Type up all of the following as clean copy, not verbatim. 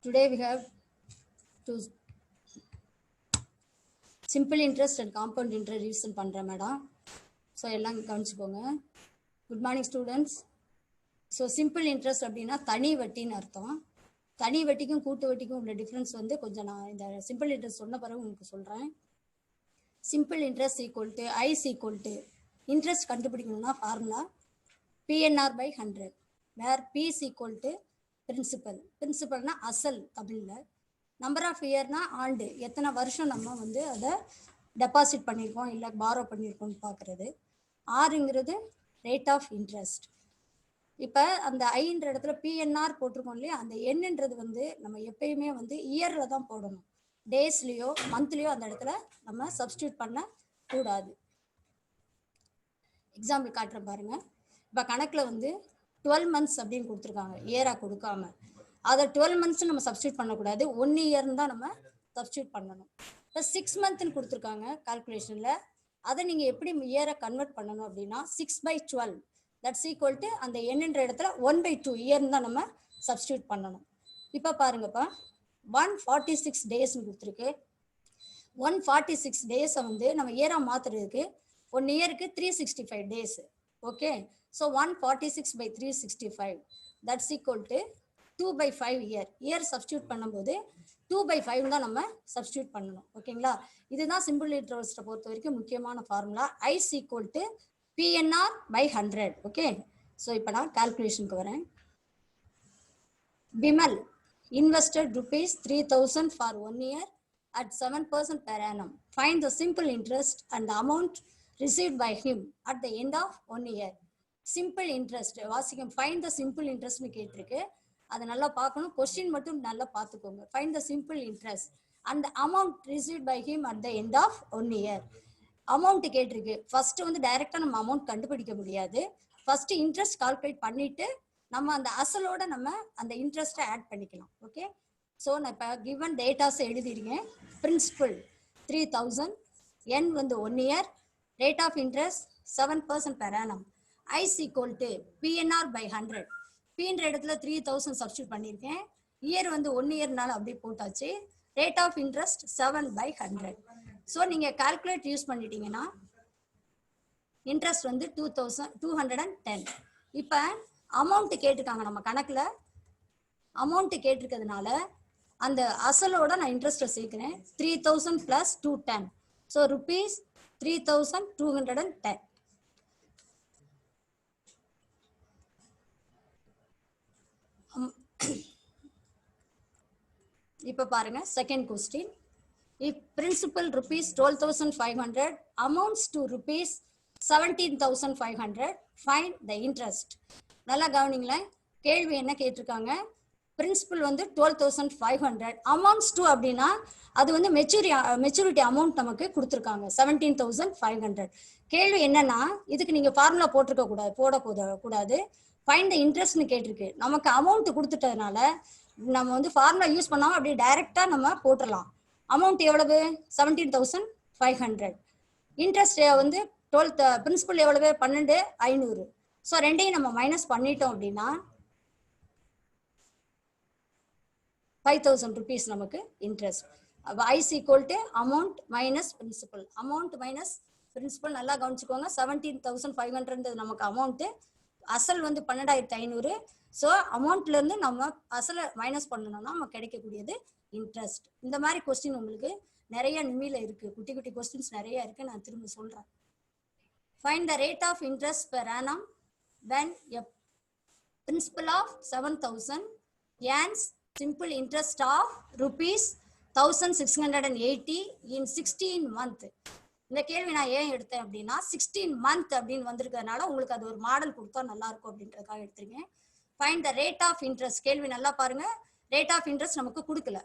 Today we have to simple interest and compound interest revision பண்றேன் madam. So எல்லாம் கவனிச்சுக்கோங்க. Good morning students. So simple interest அப்படின்னா தனி வட்டின்னு அர்த்தம். தனி வட்டிக்கும் கூட்டு வட்டிக்கும் உள்ள டிஃப்ரென்ஸ் வந்து கொஞ்சம் நான் இந்த சிம்பிள் இன்ட்ரெஸ்ட் சொன்ன பிறகு உங்களுக்கு சொல்கிறேன். Simple interest equal to is equal to interest கண்டுபிடிக்கணும்னா formula PNR by 100 where P is equal to principal. பிரின்சிபல்னா அசல் தமிழில். நம்பர் ஆஃப் இயர்னா ஆண்டு, எத்தனை வருஷம் நம்ம வந்து அதை டெபாசிட் பண்ணியிருக்கோம் இல்லை பாரோ பண்ணியிருக்கோம்னு பார்க்குறது. ஆறுங்கிறது ரேட் ஆஃப் இன்ட்ரெஸ்ட். இப்போ அந்த ஐன்ற இடத்துல PNR போட்டிருக்கோம் இல்லையா, அந்த எண்ணுன்றது வந்து நம்ம எப்பயுமே வந்து இயரில் தான் போடணும். டேஸ்லேயோ மந்த்லேயோ அந்த இடத்துல நம்ம சப்ஸ்டியூட் பண்ணக்கூடாது. எக்ஸாம்பிள் காட்டுறேன் பாருங்க. இப்போ கணக்கில் வந்து 12 months அப்படின்னு கொடுத்துருக்காங்க, இயராக கொடுக்காம. அதை 12 months நம்ம சப்ஸ்டியூட் பண்ணக்கூடாது, 1 year தான் நம்ம சப்ஸ்டியூட் பண்ணணும். இப்போ 6 months கொடுத்துருக்காங்க கால்குலேஷனில். அதை நீங்கள் எப்படி இயரை கன்வெர்ட் பண்ணணும் அப்படின்னா 6/12 தட்ஸ் ஈக்குவல் டு அந்த எண்ணுன்ற இடத்துல 1/2 இயர்னு தான் நம்ம சப்ஸ்டியூட் பண்ணணும். இப்போ பாருங்கப்பா, 146 daysன்னு கொடுத்துருக்கு. 146 days-ஐ வந்து நம்ம இயராக மாற்றுறதுக்கு 1 year-க்கு 365 days. Okay, so 146/365 that's equal to 2/5 year substitute பண்ணும்போது 2/5 தான் நம்ம சப்ஸ்டியூட் பண்ணணும். ஓகேங்களா, இதுதான் சிம்பிள் இன்ட்ரெஸ்ட்டை பொறுத்த வரைக்கும் முக்கியமான formula. I's equal to PNR by 100. Okay, so இப்போ நான் கால்குலேஷனுக்கு வரேன். Vimal invested ₹3,000 for 1 year at 7% per annum. Find the simple interest and the amount received by him at the end of 1 year. Simple interest வாசிக்கும். Find the simple இன்ட்ரெஸ்ட்னு கேட்டிருக்கு, அதை நல்லா பார்க்கணும். கொஸ்டின் மட்டும் நல்லா பார்த்துக்கோங்க. Find the simple interest and amount received by him at the end of 1 year. Amount கேட்டிருக்கு. ஃபர்ஸ்ட் வந்து டைரக்டா நம்ம அமௌண்ட் கண்டுபிடிக்க முடியாது. ஃபர்ஸ்ட் இன்ட்ரெஸ்ட் கால்குலேட் பண்ணிட்டு நம்ம அந்த அசலோட நம்ம அந்த இன்ட்ரெஸ்ட்டை ஆட் பண்ணிக்கலாம். ஓகே, ஸோ நான் இப்போ கிவன் டேட்டாஸ் எழுதிருக்கேன். பிரின்சிபல் 3000, என் வந்து 1 year, rate of interest 7% per annum. I is equal to PNR by 100. பீன்ற இடத்துல 3000 சப்ஸ்டியூட் பண்ணியிருக்கேன். இயர் வந்து 1 yearனால அப்படியே போட்டாச்சு. Rate of interest 7/100. ஸோ நீங்கள் கால்குலேட் யூஸ் பண்ணிட்டீங்கன்னா இன்ட்ரெஸ்ட் வந்து 210. இப்போ அமௌண்ட் கேட்டிருக்காங்க நம்ம கணக்கில். அமௌண்ட் கேட்டிருக்கிறதுனால அந்த அசலோட நான் இன்ட்ரெஸ்ட்டை சேர்க்கிறேன். 3000 + 210, ஸோ ₹3210. இப்போ பாருங்க, second question. If principal ₹12,500 amounts to ₹17,500, find the interest. நல்லா கவனிங்களேன், கேள்வி என்ன கேட்டிருக்காங்க. பிரின்சிபல் வந்து 12,500, அமௌண்ட்ஸ் டு அப்படின்னா அது வந்து மெச்சூரிட்டி அமௌண்ட் நமக்கு கொடுத்துருக்காங்க 17,500. கேள்வி என்னன்னா, இதுக்கு நீங்க ஃபார்முலா போடக்கூடாது. ஃபைண்ட் த இன்ட்ரெஸ்ட்னு கேட்டிருக்கு. நமக்கு அமௌண்ட் கொடுத்துட்டதுனால நம்ம வந்து ஃபார்முலா யூஸ் பண்ணாமல் அப்படியே டைரெக்டா நம்ம போட்டுடலாம். அமௌண்ட் எவ்வளவு? 17,500. இன்ட்ரெஸ்ட் வந்து பிரின்சிபல் எவ்வளவு? 12,500. ஸோ ரெண்டையும் நம்ம மைனஸ் பண்ணிட்டோம் அப்படின்னா ₹5,000 நமக்கு interest. I is equal to amount minus principal. Amount minus principal நல்லா கவனிச்சுக்கோங்க. 17,500 நமக்கு அமௌண்ட். அசல் வந்து 12,500. ஸோ அமௌண்ட்ல இருந்து நம்ம அசலை மைனஸ் பண்ணணும்னா நமக்கு கிடைக்கக்கூடியது இன்ட்ரெஸ்ட். இந்த மாதிரி கொஸ்டின் உங்களுக்கு நிறைய நிமில இருக்கு, குட்டி குட்டி கொஸ்டின்ஸ் நிறைய இருக்கு. நான் திரும்ப சொல்றேன். Find the rate of interest per annum when a principal of 7,000 earns simple interest of ₹1,680 in 16 months. இந்த கேள்வி நான் ஏன் எடுத்தேன் அப்படின்னா 16 months அப்படின்னு வந்திருக்கிறதுனால உங்களுக்கு அது ஒரு மாடல் கொடுத்தா நல்லா இருக்கும் அப்படின்றதுக்காக எடுத்திருக்கேன். Find the rate of interest. கேள்வி நல்லா பாருங்க, ரேட் ஆஃப் இன்ட்ரெஸ்ட் நமக்கு கொடுக்கல.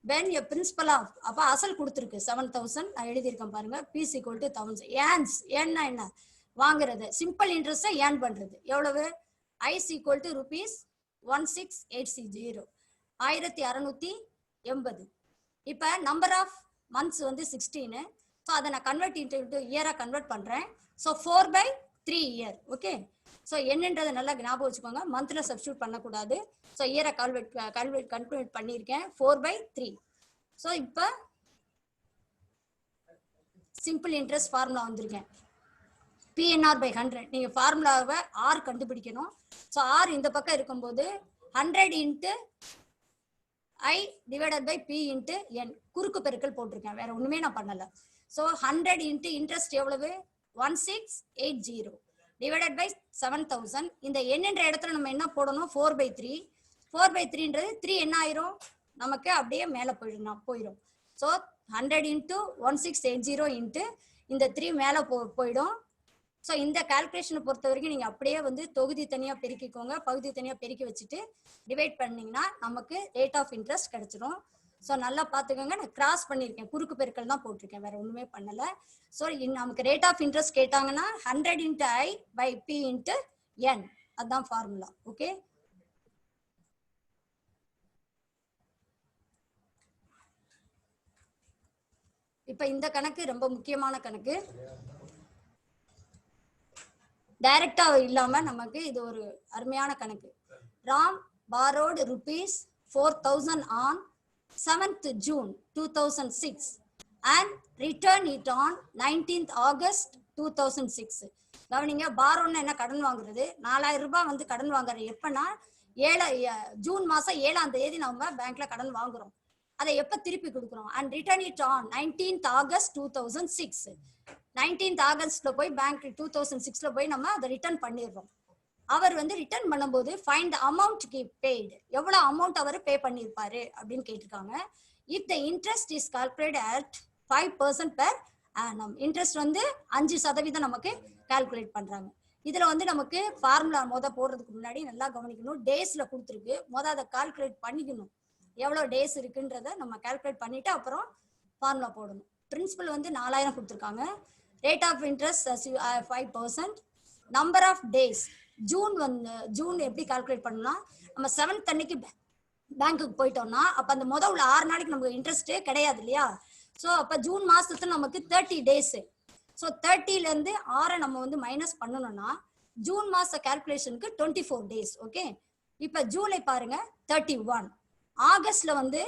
when a principal of, அப்போ அசல் கொடுத்துருக்கு 7,000, நான் எழுதியிருக்கேன் பாருங்க. P = 1000. ஏன்ஸ், ஏன்னா என்ன? வாங்குறது. சிம்பிள் இன்ட்ரெஸ்ட்டை ஏன் பண்றது. எவ்வளவு? I is equal to ₹1680, 1680. இப்போ நம்பர் ஆஃப் மந்த்ஸ் வந்து 16. ஸோ அதை நான் கன்வெர்ட் இன்டு இயராக கன்வெர்ட் பண்ணுறேன். So 4/3 year. ஓகே, ஸோ என்னன்றதை நல்லா ஞாபகம் வச்சுக்கோங்க. மந்த்ல சப்ஸ்டியூட் பண்ணக்கூடாது. ஸோ இயரை கல்குலேட் பண்ணியிருக்கேன் 4/3. ஸோ இப்போ சிம்பிள் இன்ட்ரெஸ்ட் ஃபார்முலா வந்திருக்கேன். PNR/100. நீங்க ஃபார்முலாவை R கண்டுபிடிக்கணும். ஸோ R இந்த பக்கம் இருக்கும்போது 100 × I / P × N குறுக்கு பெருக்கல் போட்டிருக்கேன். வேற ஒண்ணுமே நான் பண்ணல. ஸோ 100 × இன்ட்ரெஸ்ட் எவ்வளவு 1680 / 7000. இந்த எண்ணுன்ற இடத்துல நம்ம என்ன போடணும் 4/3. 4/3ன்றது 3 என்ன ஆயிரும் நமக்கு அப்படியே மேல போயிடும். ஸோ 100 × 1680 இந்த 3 மேல போயிடும். ஸோ இந்த கால்குலேஷனை பொறுத்த வரைக்கும் நீங்க அப்படியே வந்து தொகுதி தனியா பெருக்கிக்கோங்க. பகுதி தனியா பெருக்கி வச்சுட்டு டிவைட் பண்ணீங்கன்னா நமக்கு ரேட் ஆஃப் இன்ட்ரெஸ்ட் கிடைச்சிடும். ஸோ நல்லா பார்த்துக்கோங்க. நான் கிராஸ் பண்ணியிருக்கேன், குறுக்கு பெருக்கல் தான் போட்டிருக்கேன், வேற ஒண்ணுமே பண்ணல. ஸோ நமக்கு ரேட் ஆஃப் இன்ட்ரெஸ்ட் கேட்டாங்கன்னா 100 × I/P × N அதுதான் ஃபார்முலா. ஓகே, இப்ப இந்த கணக்கு ரொம்ப முக்கியமான கணக்கு. டைரக்டா இல்லாம நமக்கு இது ஒரு அருமையான கணக்கு. Ram borrowed ₹4,000 on 7th June 2006 and returned it on 19th August 2006. கவனிங்க, பாரோன்னு என்ன கடன் வாங்குறது. 4000 ரூபாய் வந்து கடன் வாங்குறது எப்பன்னா ஜூன் மாசம் 7ஆம் தேதி நம்ம பேங்க்ல கடன் வாங்குறோம். அதை எப்ப திருப்பி கொடுக்குறோம் and return it on 19th August 2006. 19th ஆகஸ்ட்ல போய் பேங்க் 2006ல போய் நம்ம அதை ரிட்டர்ன் பண்ணிடுறோம். அவர் வந்து ரிட்டர்ன் பண்ணும்போது ஃபைண்ட் த அமௌண்ட் paid, எவ்வளவு அமௌண்ட் அவர் பே பண்ணியிருப்பாரு அப்படின்னு கேட்டிருக்காங்க. If the interest is calculate at 5% per annum, interest வந்து 5% நமக்கு கால்குலேட் பண்றாங்க. இதுல வந்து நமக்கு ஃபார்முலா போடுறதுக்கு முன்னாடி நல்லா கவனிக்கணும். டேஸ்ல கொடுத்துருக்கு, அதை கால்குலேட் பண்ணிக்கணும். எவ்வளவு டேஸ் இருக்குன்றத நம்ம கால்குலேட் பண்ணிட்டு அப்புறம் ஃபார்முலா போடணும். பிரின்சிபல் வந்து 4000 கொடுத்துருக்காங்க. Rate of interest 5%. Number of days June எப்படி கால்குலேட் பண்ணலாம், நம்ம 7th அன்னைக்கு பேங்க்குக்கு போயிட்டோம்னா அப்ப அந்த உள்ள 6 நாளைக்கு நமக்கு இன்ட்ரெஸ்டே கிடையாது இல்லையா. ஸோ அப்ப ஜூன் மாசத்துல நமக்கு 30 டேஸ். ஸோ 30ல இருந்து 6 நம்ம வந்து மைனஸ் பண்ணணும்னா ஜூன் மாச கால்குலேஷனுக்கு 24 டேஸ். ஓகே, இப்ப ஜூலை பாருங்க 31. ஆகஸ்ட்ல வந்து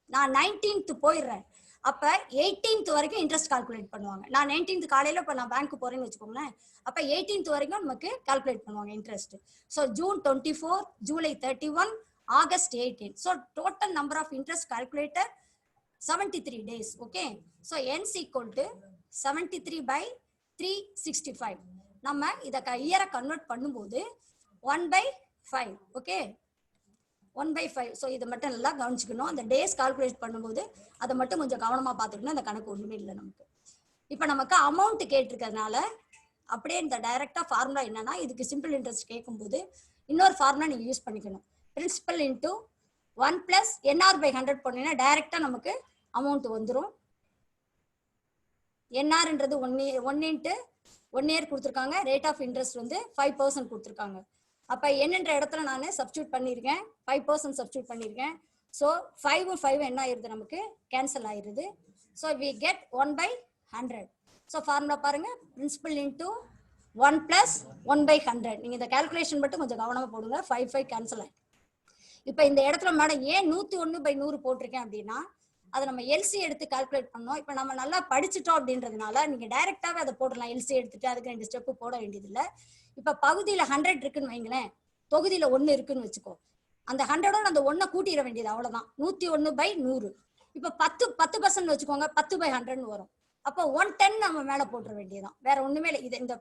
நான் 19th போயிடுறேன். அப்ப 18th வரைக்கும் இன்ட்ரெஸ்ட் கால்குலேட் பண்ணுவாங்க. நான் 19th காலையில இப்ப நான் பேங்க் போறேன்னு வச்சுக்கோங்களேன். அப்ப 18th வரைக்கும் நமக்கு கால்குலேட் பண்ணுவாங்க interest. So June 24, July 31, August 18. So total number of interest calculator 73 days. Okay, so N = 73/365. நம்ம இதை இயரை கன்வெர்ட் பண்ணும்போது 1/5. ஓகே, 1/5. ஸோ இதை மட்டும் நல்லா கவனிச்சுக்கணும். அந்த டேஸ் கால்குலேட் பண்ணும்போது அதை மட்டும் கொஞ்சம் கவனமா பார்த்துக்கணும். அந்த கணக்கு ஒண்ணுமே இல்லை நமக்கு. இப்போ நமக்கு அமௌண்ட் கேட்டிருக்கிறதுனால அப்படியே இந்த டைரக்டா ஃபார்முலா என்னன்னா, இதுக்கு சிம்பிள் இன்ட்ரெஸ்ட் கேட்கும்போது இன்னொரு ஃபார்முலா நீங்க யூஸ் பண்ணிக்கணும். பிரின்சிபல் × 1 + NR/100 போனீங்கன்னா டைரக்டா நமக்கு அமௌண்ட் வந்துடும். NRன்றது 1 × 1 இயர் கொடுத்துருக்காங்க. ரேட் ஆஃப் இன்ட்ரெஸ்ட் வந்து 5% கொடுத்துருக்காங்க. அப்ப என்னன்ற இடத்துல நான் சப்ஸ்டியூட் பண்ணிருக்கேன், 5% சப்ஸ்டியூட் பண்ணிருக்கேன். ஸோ 5 என்ன ஆயிருது நமக்கு கேன்சல் ஆயிருது. So we get 1/100. So formula பாருங்க, பிரின்சிபல் × 1 + 1/100. நீங்க இந்த கால்குலேஷன் மட்டும் கொஞ்சம் கவனமா போடுங்க. 5 கேன்சல் ஆயிடும். இப்ப இந்த இடத்துல மேடம் ஏன் 101/100 போட்டிருக்கேன் அப்படின்னா, அதை நம்ம எல்சி எடுத்து கால்குலேட் பண்ணோம். இப்ப நம்ம நல்லா படிச்சுட்டோம் அப்படின்றதுனால நீங்க டைரக்டாவே அதை போடலாம். எல்சி எடுத்துட்டு அதுக்கு 2 ஸ்டெப் போட வேண்டியது இல்லை. இப்ப பகுதியில 100 இருக்குன்னு வைங்களேன், தொகுதியில 1 இருக்குன்னு வச்சுக்கோ. அந்த 100 அந்த 1 கூட்டிட வேண்டியது, அவ்வளவுதான். 101/100. இப்ப 10% வச்சுக்கோங்க, 10/100 வரும். அப்ப 110 நம்ம மேல போட்டுற வேண்டியதுதான், வேற ஒண்ணுமே இல்லை. இது இந்த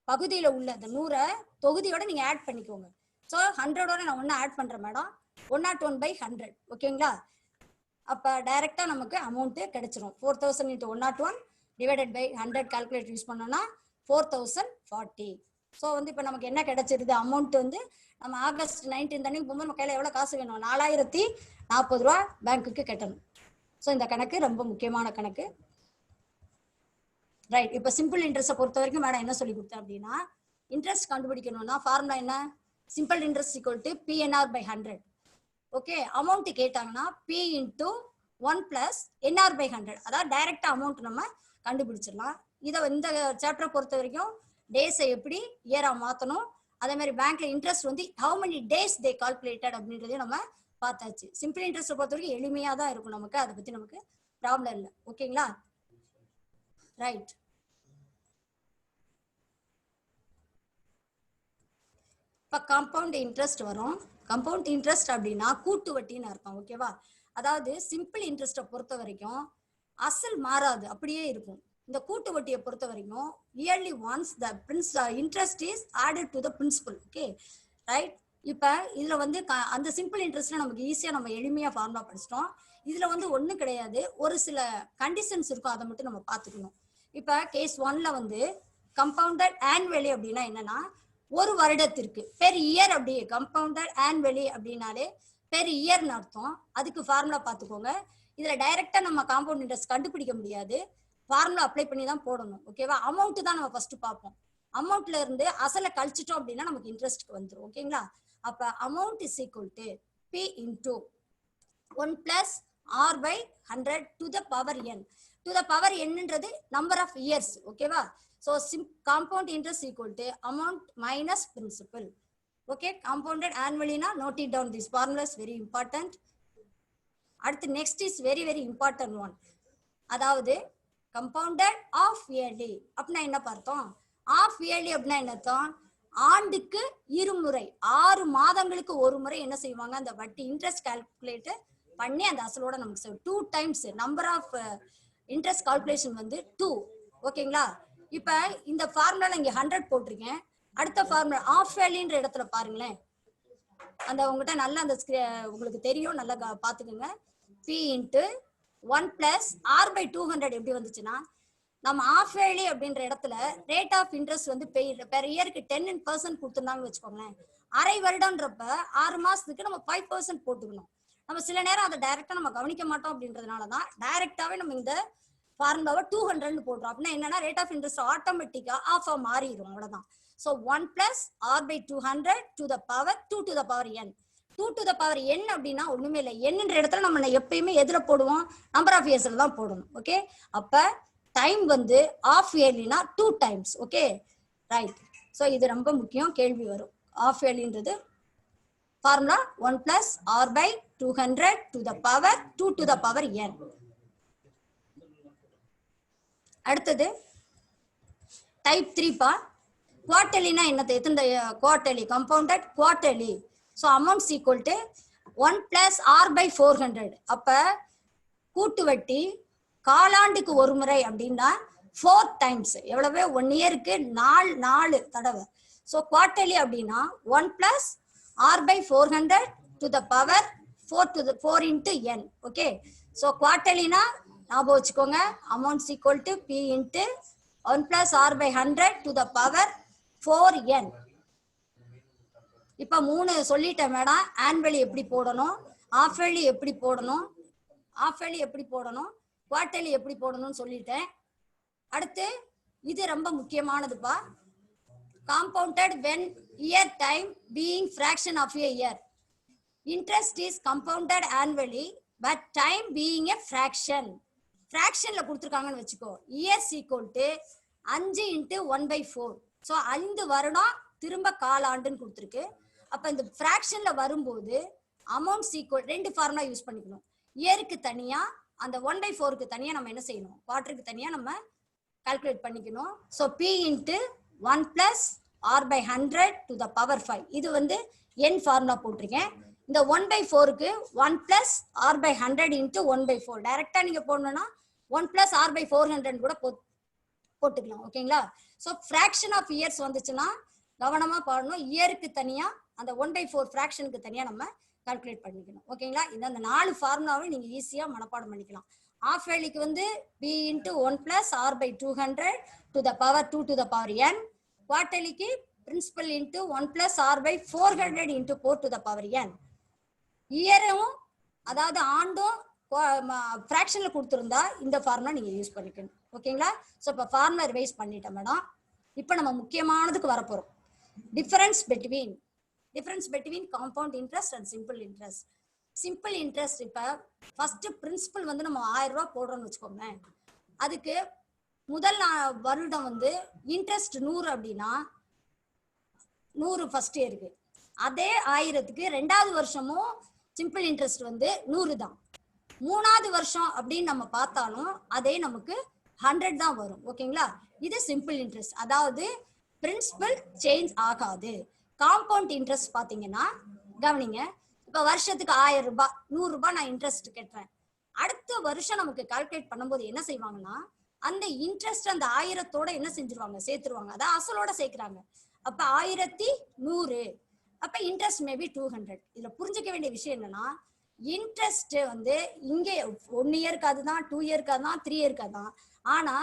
பகுதியில உள்ள இந்த 100 தொகுதியோட நீங்க ஆட் பண்ணிக்கோங்க. ஸோ 100ஓட நான் 1 ஆட் பண்றேன் மேடம், 101/100. ஓகேங்களா? அப்ப டைரக்டா நமக்கு அமௌண்ட் கிடைச்சிரும். 4000 × 101 / 100 கால்குலேட் யூஸ் பண்ணோம்னா 4040. ஸோ வந்து இப்போ நமக்கு என்ன கிடைச்சிருது அமௌண்ட் வந்து, நம்ம ஆகஸ்ட் 19 அன்னைக்கு போகும்போது நம்ம கையில் எவ்வளோ காசு வேணும், 4040 ரூபா பேங்க்குக்கு கட்டணும். ஸோ இந்த கணக்கு ரொம்ப முக்கியமான கணக்கு. ரைட், இப்போ சிம்பிள் இன்ட்ரெஸ்ட்டை பொறுத்த வரைக்கும் மேடம் என்ன சொல்லி கொடுத்தேன் அப்படின்னா, இன்ட்ரெஸ்ட் கண்டுபிடிக்கணும்னா ஃபார்முலா என்ன, simple interest = PNR/100. Okay, amount கேட்டாங்கன்னா P × 1 + NR/100. அதாவது டைரக்டா அமௌண்ட் நம்ம கண்டுபிடிச்சிடலாம். இதை இந்த சாப்டரை பொறுத்த வரைக்கும் டேஸை எப்படி இயரா மாற்றணும், அதே மாதிரி பேங்க்ல இன்ட்ரெஸ்ட் வந்து how many days they calculated அப்படின்றதையும் நம்ம பார்த்தாச்சு. சிம்பிள் இன்ட்ரெஸ்ட் பொறுத்த வரைக்கும் எளிமையா தான் இருக்கும், நமக்கு அதை பத்தி நமக்கு ப்ராப்ளம் இல்லை. ஓகேங்களா? ரைட். இப்போ காம்பவுண்ட் இன்ட்ரெஸ்ட் வரும். காம்பவுண்ட் இன்ட்ரெஸ்ட் அப்படின்னா கூட்டு வட்டின்னு அர்த்தம். ஓகேவா? அதாவது சிம்பிள் இன்ட்ரெஸ்ட்டை பொறுத்த வரைக்கும் அசல் மாறாது, அப்படியே இருக்கும். இந்த கூட்டு வட்டியை பொறுத்த வரைக்கும் yearly once the interest is added to the principal. Okay right. இப்போ இதுல வந்து அந்த சிம்பிள் இன்ட்ரெஸ்ட்ல நமக்கு ஈஸியா நம்ம எளிமையா ஃபார்முலா படிச்சிட்டோம். இதுல வந்து ஒன்றும் கிடையாது, ஒரு சில கண்டிஷன்ஸ் இருக்கும், அதை மட்டும் நம்ம பார்த்துக்கணும். இப்போ கேஸ் 1ல வந்து கம்பவுண்டட் ஆனுவலி அப்படின்னா என்னன்னா ஒரு வருடத்திற்கு பெர் இயர். அப்படி கம்பவுண்டட் ஆனுவலி அப்படின்னாலே பெர் இயர்னு அர்த்தம். அதுக்கு ஃபார்முலா பார்த்துக்கோங்க. இதுல டைரக்டா நம்ம காம்பவுண்ட் இன்ட்ரெஸ்ட் கண்டுபிடிக்க முடியாது, ஃபார்முலா அப்ளை பண்ணி தான் போடணும். ஓகேவா? அமௌண்ட் தான் நம்ம ஃபர்ஸ்ட் பார்ப்போம். அமௌண்ட்ல இருந்து அசலை கழிச்சிட்டோம் அப்படின்னா நமக்கு இன்ட்ரெஸ்ட்க்கு வந்துடும். ஓகேங்களா? அப்ப amount is equal to P into 1 plus R by 100 to the power N. To the power என்னன்றது நம்பர் ஆஃப் இயர்ஸ். ஓகேவா? So compound interest equal to amount minus principal. Okay, compounded ஆனுவலினா note it down, this formula is very important. அடுத்து next is very very important one, அதாவது compounded half yearly அப்படின்னா என்ன பார்த்தோம்? Of yearly அப்படின்னா என்ன அர்த்தம்? ஆண்டுக்கு இருமுறை, 6 மாதங்களுக்கு ஒரு முறை என்ன செய்வாங்க, அந்த வட்டி இன்ட்ரெஸ்ட் கால்குலேட் பண்ணி அந்த அசலோட நமக்கு 2 times number of interest calculation வந்து 2. ஓகேங்களா? இப்ப இந்த ஃபார்முலால இங்க 100 போட்டிருக்கேன். அடுத்த ஃபார்முலா ஆஃப் இயர்லின்ற இடத்துல பாருங்களேன், அந்த உங்ககிட்ட நல்லா அந்த உங்களுக்கு தெரியும், நல்லா பாத்துக்கோங்க. P into 1 plus R by 200 எப்படி வந்துச்சுன்னா, நம்ம ஆஃப் இயர்லி அப்படின்ற இடத்துல ரேட் ஆஃப் இன்ட்ரெஸ்ட் வந்து பெர் இயருக்கு 10% கொடுத்துருந்தாங்கன்னு வச்சுக்கோங்களேன். அரை வருடம்ன்றப்ப 6 மாசத்துக்கு நம்ம 5% போட்டுக்கணும். நம்ம சில நேரம் அதை டைரக்டா நம்ம கவனிக்க மாட்டோம், அப்படின்றதுனாலதான் டைரக்டாவே நம்ம இந்த ஃபார்முலாவை 200 போடுறோம். அப்படின்னா என்னன்னா ரேட் ஆஃப் இன்ட்ரெஸ்ட் ஆட்டோமேட்டிக்கா ஆஃபா மாறிடும், அவ்வளவுதான். So 1 plus R by 200 to the power 2 to the power N. 2 to the power N அப்படின்னா ஒண்ணுமே இல்லை, என்னன்ற இடத்துல நம்ம எப்பயுமே எதுல போடுவோம், நம்பர் ஆஃப் இயர்ஸ்ல தான் போடணும். ஓகே, அப்ப டைம் வந்து ஆஃப் இயர்லினா 2 டைம்ஸ். Okay right. ஸோ இது ரொம்ப முக்கியம், கேள்வி வரும். ஆஃப் இயர்லின்றது formula 1 plus R by 200 to the power 2 to the power N. அடுத்தது டைப் 3 பா. குவார்டர்லினா என்னது? எத்தனை quarterly? Compounded quarterly. So amounts equal to 1 plus R by 400. அப்ப கூட்டு வட்டி காலாண்டுக்கு ஒரு முறை அப்படின்னா 4 டைம்ஸ். எவ்வளவு? 1 இயருக்கு 4 தடவை. ஸோ குவார்டர்லி அப்படின்னா 1 plus R by 400 to the power 4 into N. Okay, so குவார்டர்லினா ஞாபகம் வச்சுக்கோங்க, amounts equal to P into 1 plus R by 100 to the power 4n. இப்ப 3 சொல்லிட்டேன் மேடம். ஆனுவலி எப்படி போடணும், ஆஃப் இயர்லி எப்படி போடணும், குவார்டர்லி எப்படி போடணும்னு சொல்லிட்டேன். அடுத்து இது ரொம்ப முக்கியமானதுப்பா, compounded when year time being fraction of a year. Interest is compounded annually but time being a fraction. ஃப்ராக்ஷன்ல கொடுத்துருக்காங்கன்னு வச்சுக்கோ, years equal to 5 into 1/4. So 5 வருடம் திரும்ப காலாண்டுன்னு கொடுத்துருக்கு. அப்ப இந்த ஃப்ராக்ஷன்ல வரும்போது அமௌண்ட்ஸ் ஈக்குவல் 2 ஃபார்முலா யூஸ் பண்ணிக்கணும். இயருக்கு தனியா, அந்த 1/4க்கு தனியா நம்ம என்ன செய்யணும், குவார்டருக்கு தனியா நம்ம கால்குலேட் பண்ணிக்கணும். So P into 1 plus R by 100 to the power 5. இது வந்து என் ஃபார்முலா போட்டிருக்கேன். இந்த 1/4க்கு 1 பிளஸ் ஆர் பை 100 இன்ட்டு 1/4 டைரக்டா நீங்க போடணும்னா 1 பிளஸ் ஆர் பை 400 கூட போட்டுக்கலாம். ஓகேங்களா? ஸோ ஃப்ராக்ஷன் ஆஃப் இயர்ஸ் வந்துச்சுன்னா கவனமா பாடணும். இயருக்கு தனியா, அந்த 1/4 ஃப்ராக்ஷனுக்கு தனியா நம்ம கால்குலேட் பண்ணிக்கணும். ஓகேங்களா? இந்த 4 ஃபார்முலாவை நீங்க ஈஸியா மனப்பாடம் பண்ணிக்கலாம். ஆஃப் இயர்லிக்கு வந்து P into 1 plus R by 200 to the power 2 to the power n. குவார்டர்லிக்கு principal into 1 plus R by 400 into 4 to the power n. இயரும் அதாவது ஆண்டும் ஃப்ராக்ஷன்ல கொடுத்துருந்தா இந்த ஃபார்முலா நீங்க யூஸ் பண்ணிக்கணும். ஓகேங்களா? ஸோ இப்போ ஃபார்முலா ரிவைஸ் பண்ணிட்டேன் மேடம். இப்போ நம்ம முக்கியமானதுக்கு வரப்போறோம், difference between compound interest and simple interest. Simple interest இப்போ ஃபர்ஸ்ட் பிரின்சிபல் வந்து நம்ம 1000 ரூபாய் போடுறோம்னு வச்சுக்கோங்க. அதுக்கு முதல் வருடம் வந்து இன்ட்ரெஸ்ட் 100 அப்படின்னா 100 ஃபர்ஸ்ட் இயருக்கு. அதே 1000க்கு ரெண்டாவது வருஷமும் சிம்பிள் இன்ட்ரெஸ்ட் வந்து 100 தான். மூணாவது வருஷம் அப்படின்னு நம்ம பார்த்தாலும் அதே நமக்கு 100 தான் வரும். ஓகேங்களா? இது சிம்பிள் இன்ட்ரெஸ்ட், அதாவது பிரின்சிபல் சேஞ்ச் ஆகாது. காம்பவுண்ட் இன்ட்ரெஸ்ட் பாத்தீங்கன்னா கவனிங்க, இப்ப வருஷத்துக்கு 1000 ரூபாய் 100 ரூபாய் நான் இன்ட்ரெஸ்ட் கட்டுறேன். அடுத்த வருஷம் நமக்கு கால்குலேட் பண்ணும்போது என்ன செய்வாங்கன்னா அந்த இன்ட்ரெஸ்ட் அந்த 1000தோட என்ன செஞ்சிருவாங்க, சேர்த்துருவாங்க. அதான் அசலோட சேர்க்கிறாங்க. அப்ப 1100, அப்ப இன்ட்ரெஸ்ட் மேபி 200. இதுல புரிஞ்சுக்க வேண்டிய விஷயம் என்னன்னா இன்ட்ரெஸ்ட் வந்து இங்க 1 இயருக்கு அதுதான், 2 இயருக்கு அதுதான், 3 இயருக்கு அதுதான். ஆனா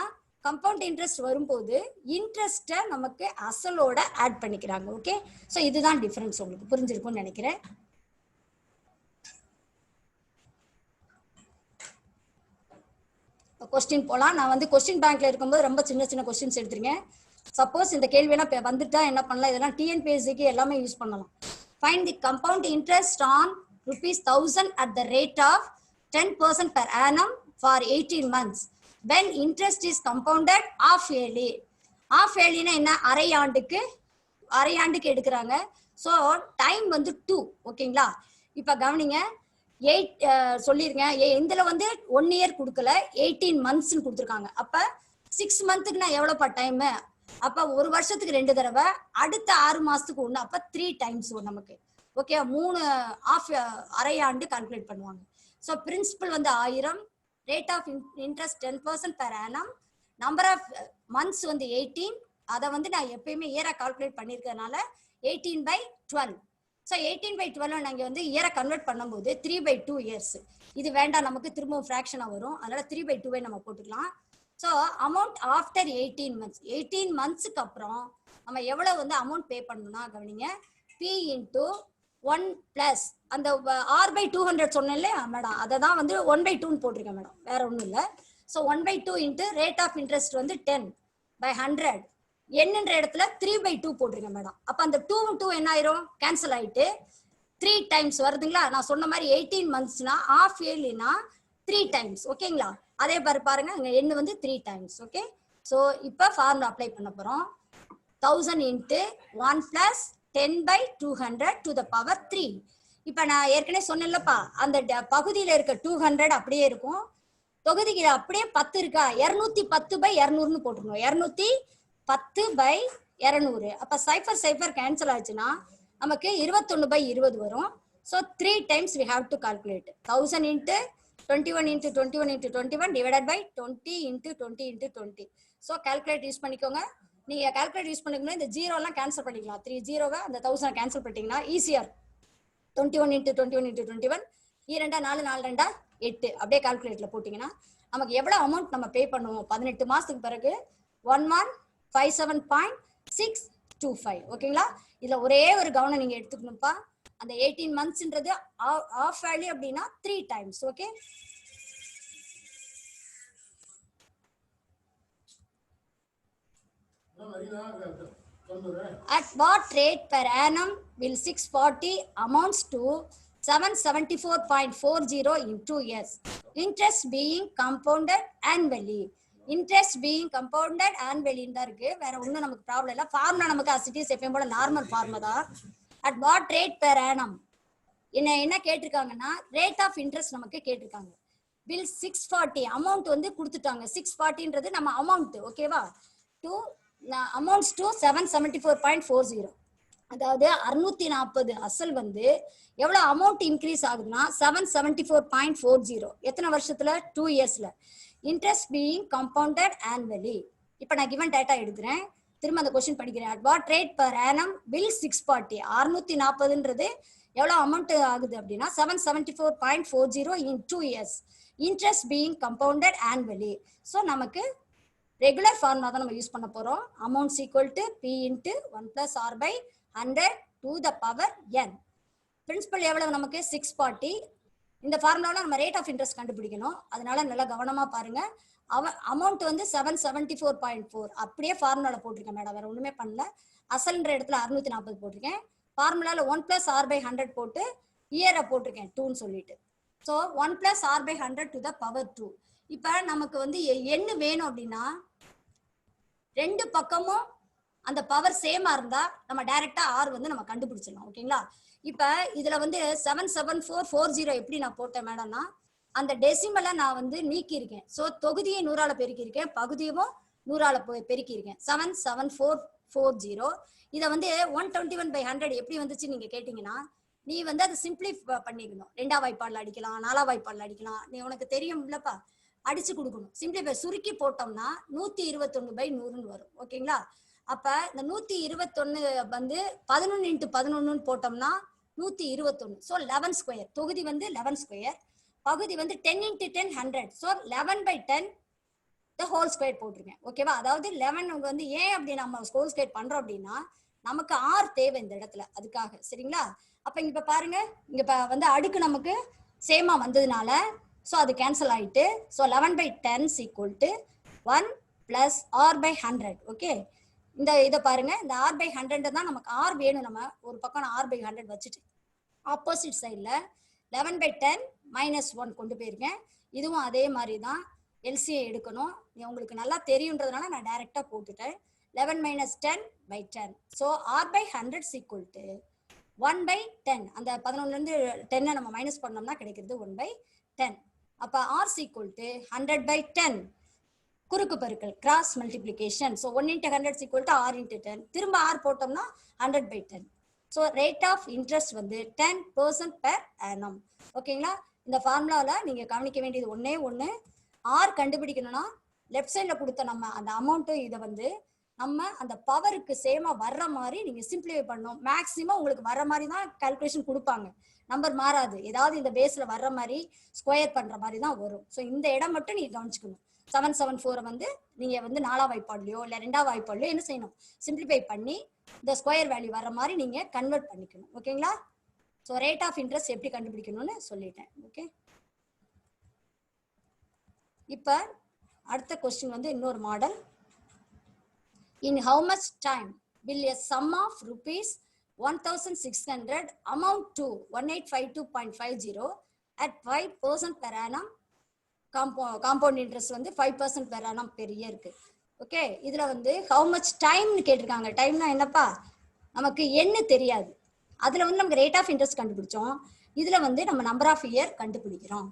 கம்பவுண்ட் இன்ட்ரெஸ்ட் வரும்போது இன்ட்ரெஸ்ட நமக்கு அசலோட ஆட் பண்ணிக்கிறாங்க. ஓகே, சோ இதுதான் டிஃபரன்ஸ். உங்களுக்கு புரிஞ்சிருக்கும்னு நினைக்கிறேன். क्वेश्चन போலாம். நான் வந்து क्वेश्चन பேங்க்ல இருக்கும்போது ரொம்ப சின்ன சின்ன क्वेश्चंस எடுத்துறேன். சப்போஸ் இந்த கேள்வி எல்லாம் வந்துட்டா என்ன பண்ணலாம், இதெல்லாம் டிஎன்பிஎஸ்சிக்கு எல்லாமே யூஸ் பண்ணலாம். Find the compound interest on ₹1000 at the rate of 10% per annum for 18 months when interest is compounded half yearly. half yearly னா என்ன, அரை ஆண்டுக்கு எடுக்கறாங்க. சோ டைம் வந்து 2. ஓகேங்களா? இப்ப கவனிங்க, 8 சொல்லிருங்க. இதுல வந்து 1 இயர் கொடுக்கல, 18 months கொடுத்துருக்காங்க. அப்ப 6 மந்த்துக்கு நான் எவ்வளவுப்பா டைம், அப்ப ஒரு வருஷத்துக்கு 2 தடவை, அடுத்த 6 மாசத்துக்கு 1, அப்ப 3 டைம்ஸ் நமக்கு. ஓகே, 3 அரை ஆண்டு கால்குலேட் பண்ணுவாங்க. சோ பிரின்சிபல் வந்து 1000, rate of interest 10% per annum, number of months வந்து 18. அதை வந்து நான் எப்பயுமே இயரா கால்குலேட் பண்ணிருக்கனால 18/12. ஸோ 18/12 நாங்கள் வந்து இயரை கன்வெர்ட் பண்ணும்போது 3/2 இயர்ஸ். இது வேண்டாம், நமக்கு திரும்பவும் ஃப்ராக்ஷனாக வரும். அதனால 3/2 நம்ம போட்டுக்கலாம். ஸோ அமௌண்ட் ஆஃப்டர் 18 months, 18 monthsக்கு அப்புறம் நம்ம எவ்வளோ வந்து அமௌண்ட் பே பண்ணணும்னா கவனிங்க, P இன்டூ 1 + அந்த R/200 சொன்னேன் இல்லையா மேடம், அதை தான் வந்து 1/2 போட்டிருக்கேன் மேடம், வேற ஒன்றும் இல்லை. So 1/2 into rate of interest வந்து 10/100, என்னன்ற இடத்துல 3/2 போட்டிருக்கேன் மேடம். அப்ப அந்த 2 என்ன ஆயிரும், கேன்சல் ஆயிட்டு 3 டைம்ஸ் வருதுங்களா. நான் சொன்ன மாதிரி 18 monthsனா half yearlyனா 3 டைம்ஸ். ஓகேங்களா? அதே பாருங்க, அங்க என்ன வந்து 3 டைம்ஸ். ஓகே, சோ இப்ப ஃபார்முலா அப்ளை பண்ண போறோம். 1000 இன்ட்டு 1 + 10/200 to the power 3. இப்ப நான் ஏற்கனவே சொன்னேன்லப்பா, அந்த பகுதியில இருக்க 200 அப்படியே இருக்கும், தொகுதிக்கு அப்படியே 10 இருக்கா, 210/200 போட்டுருணும். 210/200. அப்ப 0 கேன்சல் ஆச்சுன்னா நமக்கு 21/20 வரும். So 3 times we have to calculate. 1000 into 21 into 21 into 21 divided by 20 into 20 into 20. So calculate use பண்ணிக்கோங்க. நீங்க calculate யூஸ் பண்ணிக்கணும், இந்த 0 எல்லாம் கேன்சல் பண்ணிக்கலாம். 3 0 அந்த 1000 கேன்சல் பண்ணிட்டீங்கன்னா ஈஸியர். 21 into 21 into 21, 2 4 4 2 8 அப்படியே கால்குலேட்டர்ல போட்டீங்கன்னா நமக்கு எவ்வளவு அமௌண்ட் நம்ம பே பண்ணுவோம் 18 மாசத்துக்கு பிறகு 1157.625. ஓகேங்களா? இதுல ஒரே ஒரு கவனம் நீங்க எடுத்துக்கணும்ப்பா, அந்த 18 monthsன்றது ஆஃப் வேல்யூ அப்படின்னா 3 times. Okay, at what rate per annum will 640 amounts to 774.40 in 2 years? Interest being compounded annually. Interest being compounded annually தான் இருக்கு, வேற ஒன்றும் நமக்கு ப்ராப்ளம் இல்லை. ஃபார்முலா நமக்கு அசிட்டிஸ் எப்பயும் போல நார்மல் ஃபார்முலா தான். at what rate per annum என்ன கேட்டிருக்காங்கன்னா ரேட் ஆஃப் இன்ட்ரெஸ்ட் நமக்கு கேட்டிருக்காங்க. பில் 640 அமௌண்ட் வந்து கொடுத்துட்டாங்க. 640ன்றது நம்ம அமௌண்ட். ஓகேவா? Amounts to 774.40. அதாவது 640 அசல் வந்து எவ்வளவு அமௌண்ட் இன்க்ரீஸ் ஆகுதுன்னா 774.40. எத்தனை வருஷத்துல? 2 இயர்ஸ்ல. Interest being compounded annually. இப்ப நான் கிவன் டேட்டா எடுக்கிறேன், திரும்ப அந்த கொஸ்டின் படிக்கிறேன். At what rate per annum will 640. 640ன்றது எவ்வளவு அமௌண்ட் ஆகுது அப்படின்னா 774.40 in 2 years. Interest being compounded annually. So நமக்கு ரெகுலர் ஃபார்முலா தான் நம்ம யூஸ் பண்ண போறோம். Amounts equal to P into 1 + R/100 to the power n. Principal எவ்வளவு நமக்கு 640. இந்த ஃபார்முலாவில் நம்ம ரேட் ஆஃப் இன்ட்ரெஸ்ட் கண்டுபிடிக்கணும், அதனால நல்லா கவனமா பாருங்க. அமௌண்ட் வந்து 774.4 அப்படியே ஃபார்முலாவில் போட்டிருக்கேன் மேடம், வேற ஒண்ணுமே பண்ணல. அசல்ன்ற இடத்துல 640 போட்டிருக்கேன். ஃபார்முலாவில் 1 + R/100 போட்டு இயரை போட்டிருக்கேன் 2ன்னு சொல்லிட்டு. So 1 + R/100 to the power 2. இப்ப நமக்கு வந்து என்ன வேணும் அப்படின்னா ரெண்டு பக்கமும் அந்த பவர் சேமா இருந்தா நம்ம டைரக்டா ஆர் வந்து நம்ம கண்டுபிடிச்சிடலாம். ஓகேங்களா? இப்ப இதுல வந்து 77440 எப்படி நான் போட்டேன் மேடம்னா, அந்த டெசிமலை நான் வந்து நீக்கி இருக்கேன். சோ தொகுதியை 100ஆல பெருக்கி இருக்கேன், பகுதியும் 100ஆல பெருக்கி இருக்கேன். 77440. இதை வந்து 121/100 எப்படி வந்துச்சு நீங்க கேட்டீங்கன்னா, நீ வந்து அதை சிம்பிளி பண்ணிக்கணும். 2ஆம் வாய்ப்பாடுல அடிக்கலாம், 4ஆம் வாய்ப்பாடுல அடிக்கலாம். நீ உனக்கு தெரியும் இல்லப்பா, அடிச்சு கொடுக்கணும். சிம்பிளிஃபை சுருக்கி போட்டோம்னா 121/100 வரும். ஓகேங்களா? அப்ப இந்த 121 வந்து 11 × 11 போட்டோம்னா 121. So 11 square. தொகுதி வந்து 11 ஸ்கொயர், பகுதி வந்து 10 × 10 100. ஸோ 11/10 the whole square போட்டிருக்கேன். ஓகேவா? அதாவது 11 வந்து ஏன் அப்படி நம்ம ஹோல் ஸ்கொயர் பண்றோம் அப்படின்னா, நமக்கு ஆர் தேவை இந்த இடத்துல, அதுக்காக. சரிங்களா? அப்ப இங்க பாருங்க, இங்க வந்து அடுக்கு நமக்கு சேமா வந்ததுனால ஸோ அது கேன்சல் ஆயிட்டு. So 11/10 = 1 + r/100. ஓகே, இந்த இதை பாருங்க, இந்த r/100 தான் நமக்கு ஆர் வேணும். நம்ம ஒரு பக்கம் நான் r/100 வச்சுட்டு ஆப்போசிட் சைட்ல 11/10 - 1 கொண்டு போயிருக்கேன். இதுவும் அதே மாதிரி தான் எல்சியை எடுக்கணும். உங்களுக்கு நல்லா தெரியுன்றதுனால நான் டைரக்டா போட்டுட்டேன். 11 - 10/10. So r/100 = 1/10. அந்த 11ல இருந்து 10 நம்ம மைனஸ் பண்ணோம்னா கிடைக்கிறது 1/10. அப்ப r = 100/10. குறுக்கு பெருக்கல், கிராஸ் மல்டிப்ளிகேஷன். So 1 × 100 = r × 10. திரும்ப r போட்டோம்னா 100/10. ஸோ ரேட் ஆஃப் இன்ட்ரெஸ்ட் வந்து 10% per annum. ஓகேங்களா? இந்த ஃபார்முலால நீங்க கவனிக்க வேண்டியது ஒன்னே ஒன்று, ஆர் கண்டுபிடிக்கணும்னா லெஃப்ட் சைட்ல கொடுத்த நம்ம அந்த அமௌண்ட் இதை வந்து நம்ம அந்த பவருக்கு சேமா வர்ற மாதிரி நீங்க சிம்பிளிஃபை பண்ணணும். மேக்ஸிமம் உங்களுக்கு வர்ற மாதிரி தான் கால்குலேஷன் கொடுப்பாங்க, நம்பர் மாறாது. ஏதாவது இந்த பேஸ்ல வர்ற மாதிரி ஸ்கொயர் பண்ற மாதிரி தான் வரும். ஸோ இந்த இடம் மட்டும் நீங்க கவனிச்சுக்கணும். 774 வந்து நீங்க வந்து 4ஆம் வாய்ப்பாடுலையோ இல்ல 2ஆம் வாய்ப்பாடுலையோ என்ன செய்யணும், சிம்பிளிஃபை பண்ணி இந்த ஸ்கொயர் வேல்யூ வர்ற மாதிரி நீங்க கன்வெர்ட் பண்ணிக்கணும். ஓகேங்களா? ஸோ ரேட் ஆஃப் இன்ட்ரெஸ்ட் எப்படி கண்டுபிடிக்கணும்னு சொல்லிட்டேன். ஓகே, இப்ப அடுத்த கொஸ்டின் வந்து இன்னொரு model. In how much time will a sum of rupees 1600 amount to 1852.50 at 5% per annum? Compound interest வந்து 5% per annum per year இருக்கு. ஓகே, இதுல வந்து how much time கேட்டிருக்காங்க. டைம்னா என்னப்பா, நமக்கு என்ன தெரியாது. அதுல வந்து நமக்கு ரேட் ஆஃப் இன்ட்ரெஸ்ட் கண்டுபிடிச்சோம். இதுல வந்து நம்ம நம்பர் ஆஃப் இயர் கண்டுபிடிக்கிறோம்.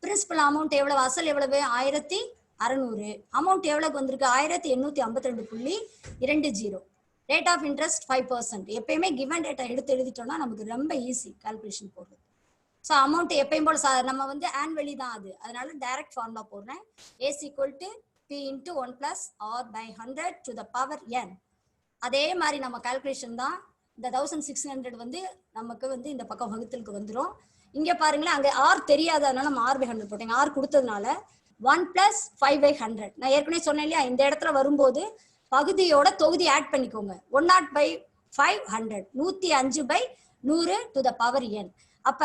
பிரின்சிபல் அமௌண்ட் எவ்வளவு, அசல் எவ்வளவு, 1600. அமௌண்ட் எவ்வளவுக்கு வந்திருக்கு, 1852.20. Rate of interest 5%. எப்பயுமே கிவன் டேட்டா எடுத்து எழுதிட்டோம்னா நமக்கு ரொம்ப ஈஸி கால்குலேஷன் போடுறது. ஸோ அமௌண்ட் எப்பயும் போல நம்ம வந்து ஆனுவலி தான் அது, அதனால டைரக்ட் ஃபார்முலா போடுறேன். A = P × 1 + r/100 to the power n. அதே மாதிரி நம்ம கால்குலேஷன் தான். இந்த 1600 வந்து நமக்கு வந்து இந்த பக்கம் வகுத்தலுக்கு வந்துடும். இங்க பாருங்களேன், அங்க ஆர் தெரியாததுனால நம்ம r/100 போட்டேங்க. ஆர் கொடுத்ததுனால 1 + 5/100. நான் ஏற்கனவே சொன்னேன் இல்லையா, இந்த இடத்துல வரும்போது பகுதியோட தொகுதி ஆட் பண்ணிக்கோங்க. 100/500, 105/100 to the power n. அப்ப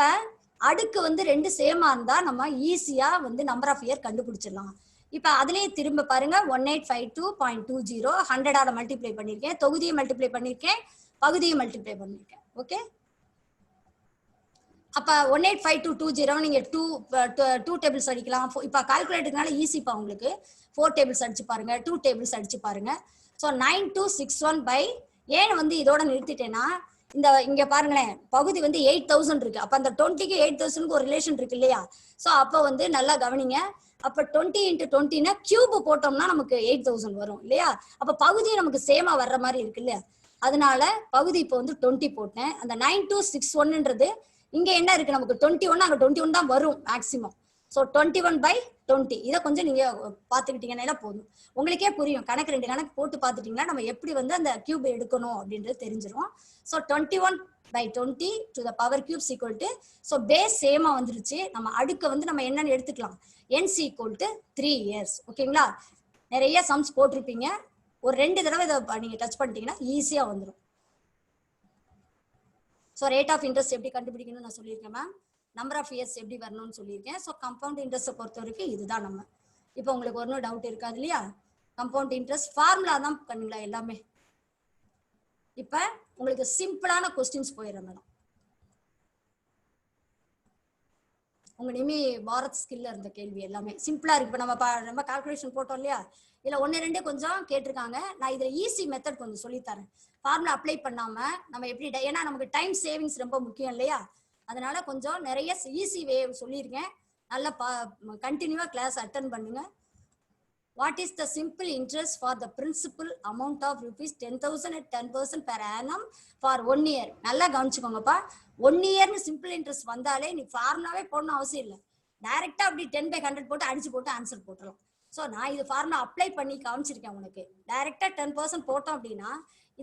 அடுக்கு வந்து 2 சேமா இருந்தா நம்ம ஈஸியா வந்து நம்பர் ஆஃப் இயர் கண்டுபிடிச்சிடலாம். இப்ப அதுலயே திரும்ப பாருங்க, 1852.20 100ஆல மல்டிப்ளை பண்ணிருக்கேன், தொகுதியை மல்டிப்ளை பண்ணிருக்கேன், பகுதியை மல்டிப்ளை பண்ணிருக்கேன். ஓகே, அப்ப 185220 நீங்க 2 டேபிள்ஸ் அடிக்கலாம். இப்ப கால்குலேட்டர்னால ஈஸிப்பா உங்களுக்கு. 4 டேபிள்ஸ் அடிச்சு பாருங்க, 2 டேபிள்ஸ் அடிச்சு பாருங்க. ஸோ 9261 ஏன் வந்து இதோட நிறுத்திட்டேன்னா, இந்த இங்க பாருங்களேன், பகுதி வந்து 8000 இருக்கு. அப்ப அந்த 20க்கு 8000க்கு ஒரு ரிலேஷன் இருக்கு இல்லையா? ஸோ அப்ப வந்து நல்லா கவனிங்க. அப்ப 20 × 20னா கியூப் போட்டோம்னா நமக்கு 8000 வரும் இல்லையா? அப்ப பகுதி நமக்கு சேமா வர்ற மாதிரி இருக்கு இல்லையா? அதனால பகுதி இப்போ வந்து 20 போட்டேன். அந்த 9261ன்றது இங்க என்ன இருக்கு, நமக்கு 21, அங்க 21 தான் வரும் மேக்சிமம். ஸோ 21/20. இதை கொஞ்சம் நீங்க பாத்துக்கிட்டீங்கன்னா போதும், உங்களுக்கே புரியும். கணக்கு 2 கணக்கு போட்டு பார்த்துட்டீங்கன்னா நம்ம எப்படி வந்து அந்த கியூப் எடுக்கணும் அப்படின்றது தெரிஞ்சிடும். So 21/20 to the power cube = so base சேமா வந்துருச்சு. நம்ம அடுக்க வந்து நம்ம என்னன்னு எடுத்துக்கலாம், n = 3 years. ஓகேங்களா? நிறைய சம்ஸ் போட்டிருப்பீங்க, ஒரு 2 தடவை இதை நீங்க டச் பண்ணிட்டீங்கன்னா ஈஸியா வந்துடும். ஸோ ரேட் ஆஃப் இன்ட்ரெஸ்ட் எப்படி கண்டுபிடிக்கணும்னு நான் சொல்லியிருக்கேன் மேம். நம்பர் ஆஃப் இயர்ஸ் எப்படி வரணும்னு சொல்லியிருக்கேன். ஸோ கம்பவுண்ட் இன்ட்ரெஸ்ட்டை பொறுத்த வரைக்கும் இதுதான் நம்ம. இப்போ உங்களுக்கு ஒன்றும் டவுட் இருக்காது இல்லையா? கம்பவுண்ட் இன்ட்ரெஸ்ட் ஃபார்முலா தான் பண்ணுங்களா எல்லாமே. இப்போ உங்களுக்கு சிம்பிளான கொஸ்டின்ஸ் போயிடுறேன் மேடம். உங்க நிமி பாரத் ஸ்கில்ல இருந்த கேள்வி எல்லாமே சிம்பிளா இருக்கு. இப்ப நம்ம கால்குலேஷன் போட்டோம் இல்லையா, இதுல 1 2 கொஞ்சம் கேட்டிருக்காங்க. நான் இதுல ஈஸி மெத்தட் கொஞ்சம் சொல்லித்தரேன். ஃபார்முலா அப்ளை பண்ணாம நம்ம எப்படி, ஏன்னா நமக்கு டைம் சேவிங்ஸ் ரொம்ப முக்கியம் இல்லையா, அதனால கொஞ்சம் நிறைய ஈஸி வே சொல்லியிருக்கேன். நல்லா கண்டினியூவா கிளாஸ் அட்டன் பண்ணுங்க. What is the simple interest for the principal amount of rupees 10,000 at 10% per annum for 1 year? நல்லா கவனிச்சுக்கோங்கப்பா. 1 இயர்னு சிம்பிள் இன்ட்ரெஸ்ட் வந்தாலே நீ ஃபார்முலாவே போடணும் அவசியம் இல்லை. டைரக்டா அப்படி 10/100 போட்டு அடிச்சு போட்டு ஆன்சர் போட்டுடலாம். ஸோ நான் இது ஃபார்முலா அப்ளை பண்ணி காமிச்சிருக்கேன் உனக்கு. டைரக்டா 10% போட்டோம் அப்படின்னா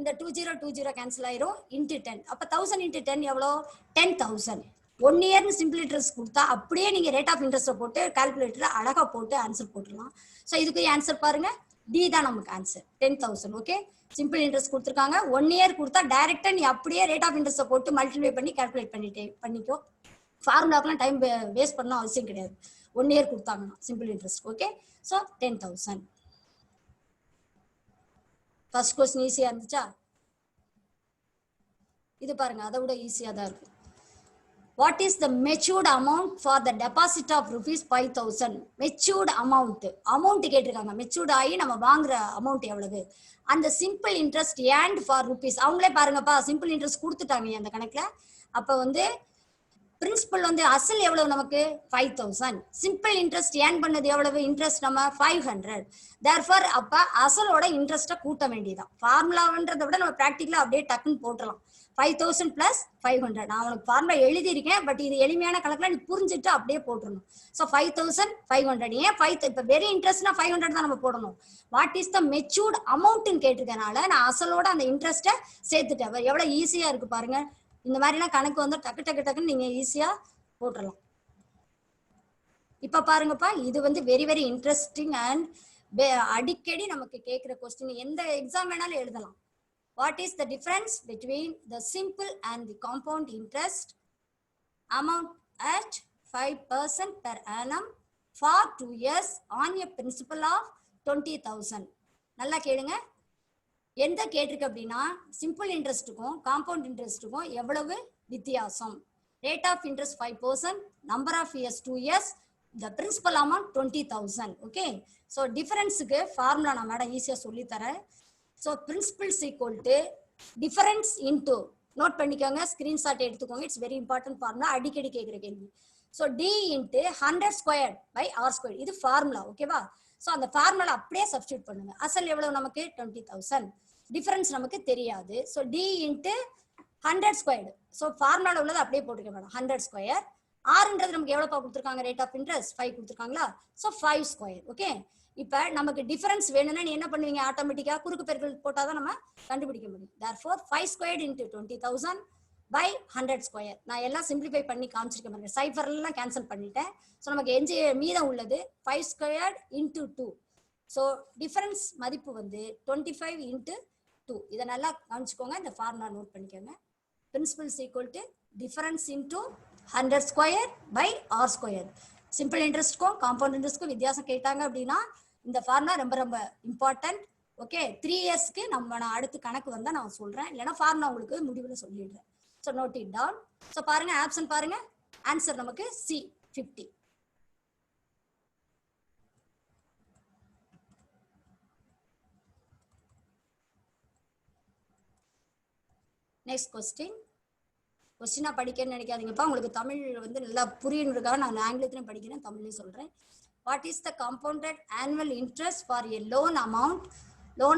இந்த 20 கேன்சல் ஆயிரும், இன்ட்டு 10. அப்போ 1000 × 10 எவ்வளோ? 10,000. 1 இயர்னு சிம்பிள் இன்ட்ரெஸ்ட் கொடுத்தா அப்படியே நீங்க ரேட் ஆஃப் இன்ட்ரெஸ்ட்டை போட்டு கால்குலேட்டர்ல அழகா போட்டு ஆன்சர் போட்டுடலாம். ஸோ இதுக்கு ஆன்சர் பாருங்க, டி தான் நமக்கு ஆன்சர், 10,000. ஓகே, சிம்பிள் இன்ட்ரெஸ்ட் கொடுத்துருக்காங்க. 1 இயர் கொடுத்தா டைரக்டா நீ அப்படியே ரேட் ஆஃப் இன்ட்ரெஸ்ட்டை போட்டு மல்டிப்ளை பண்ணி கால்குலேட் பண்ணிக்கோ. ஃபார்முலாக்கெல்லாம் டைம் வேஸ்ட் பண்ண அவசியம் கிடையாது. 1 இயர் கொடுத்தாங்கன்னா simple interest. Okay, so 10,000. First question ஈஸியா இருந்துச்சா? இது பாருங்க, அதை விட ஈஸியா தான் இருக்கும். What is the matured amount for the deposit of rupees 5,000? Matured amount கேட்டிருக்காங்க. மெச்சூர்ட் ஆகி நம்ம வாங்குற அமௌண்ட் எவ்வளவு? அந்த simple interest and for rupees அவங்களே பாருங்கப்பா, சிம்பிள் இன்ட்ரெஸ்ட் கொடுத்துட்டாங்க அந்த கணக்குல. அப்ப வந்து பிரின்சிபல் வந்து அசல் எவ்வளவு நமக்கு? 5,000. சிம்பிள் இன்ட்ரெஸ்ட் ஏர்ன் பண்ணது எவ்வளவு? இன்ட்ரெஸ்ட் நம்ம 500. தேர்ஃபார் அப்ப அசலோட இன்ட்ரெஸ்ட்டை கூட்ட வேண்டியதான். ஃபார்முலான்றதை விட நம்ம ப்ராக்டிக்கலா அப்படியே டக்குன்னு போட்டுடலாம். 5,000 + 500. நான் உனக்கு ஃபார்முலா எழுதியிருக்கேன், பட் இது எளிமையான கணக்குல நீ புரிஞ்சுட்டு அப்படியே போட்டுடணும். ஸோ 5,500. ஏன் 5? இப்போ வெரி இன்ட்ரெஸ்ட்னா 500 தான் நம்ம போடணும். வாட் இஸ் த மெச்சூர்ட் அமௌண்ட்னு கேட்டிருக்கனால நான் அசலோட அந்த இன்ட்ரெஸ்ட்டை சேர்த்துட்டேன். எவ்வளவு ஈஸியா இருக்கு பாருங்க. இந்த மாதிரிலாம் கணக்கு வந்து டக்கு டக்கு டக்குன்னு நீங்க ஈஸியா போட்டுடலாம். இப்ப பாருங்கப்பா, இது வந்து வெரி வெரி இன்ட்ரெஸ்டிங் அண்ட் அடிக்கடி நமக்கு கேட்கிற கொஸ்டின். எந்த எக்ஸாம் வேணாலும் எழுதலாம். What is the difference between the simple and the compound interest amount at 5% per annum for 2 years on a principal of 20,000? நல்லா கேளுங்க. எந்த கேட்டிருக்கு அப்படின்னா சிம்பிள் இன்ட்ரெஸ்ட்டுக்கும் காம்பவுண்ட் இன்ட்ரெஸ்ட்டுக்கும் எவ்வளவு வித்தியாசம்? Rate of interest 5%, number of years 2 years, the principal amount 20,000. Okay, so டிஃபரன்ஸுக்கு formula நான் மேடம் ஈஸியாக சொல்லித்தரேன். So principal equal to difference into, note பண்ணிக்கோங்க, ஸ்கிரீன்ஷாட் எடுத்துக்கோங்க. இட்ஸ் வெரி இம்பார்ட்டன்ட் ஃபார்முலா, அடிக்கடி கேட்குற கேள்வி. So D into 100² by r², இது ஃபார்முலா. ஓகேவா? ஸோ அந்த ஃபார்முலா அப்படியே சப்ஸ்டியூட் பண்ணுங்க. அசல் எவ்வளவு நமக்கு? 20,000. டிஃபரன்ஸ் நமக்கு தெரியாது. So D into 100². So formula உள்ளது அப்படியே போட்டுக்க மேடம், 100². ஆர்ன்றது நமக்கு எவ்வளோப்பா கொடுத்துருக்காங்க? ரேட் ஆஃப் இன்ட்ரெஸ்ட் 5 கொடுத்துருக்காங்களா? ஸோ 5². ஓகே, இப்போ நமக்கு டிஃபரன்ஸ் வேணும்னா நீ என்ன பண்ணுவீங்க? ஆட்டோமேட்டிக்கா குறுக்கு பெருக்கல் போட்டாதான் நம்ம கண்டுபிடிக்க முடியும். therefore 5² × 20,000 by 100². நான் எல்லாம் சிம்பிளிஃபை பண்ணி காமிச்சிருக்க மாதிரி சைஃபர்லாம் கேன்சல் பண்ணிட்டேன். ஸோ நமக்கு மீதம் உள்ளது 5² × 2. ஸோ டிஃபரன்ஸ் மதிப்பு வந்து 25 × 2. இதை நல்லா காமிச்சுக்கோங்க, இந்த ஃபார்முலா நோட் பண்ணிக்கோங்க. Principal equal to difference into 100² by r². Simple இன்ட்ரெஸ்ட்க்கும் காம்பவுண்ட் இன்ட்ரெஸ்ட்க்கும் வித்தியாசம் கேட்டாங்க அப்படின்னா இந்த ஃபார்முலா ரொம்ப ரொம்ப இம்பார்ட்டன்ட். ஓகே, 3 இயர்ஸ்க்கு நான் அடுத்து கணக்கு வந்தா நான் சொல்றேன், இல்லைன்னா ஃபார்முலா உங்களுக்கு முடிவில் சொல்லிடுறேன். So note it down. So பாருங்க, ஆப்ஷன் பாருங்க, ஆன்சர் நமக்கு சி 50. நெக்ஸ்ட் கொஸ்டினா படிக்கணும்னு நினைக்காதீங்கப்பா. உங்களுக்கு தமிழ் வந்து நல்லா புரியணுக்காக நான் ஆங்கிலத்திலையும் படிக்கிறேன், தமிழ்லையும் சொல்றேன். What is the compounded annual interest for a loan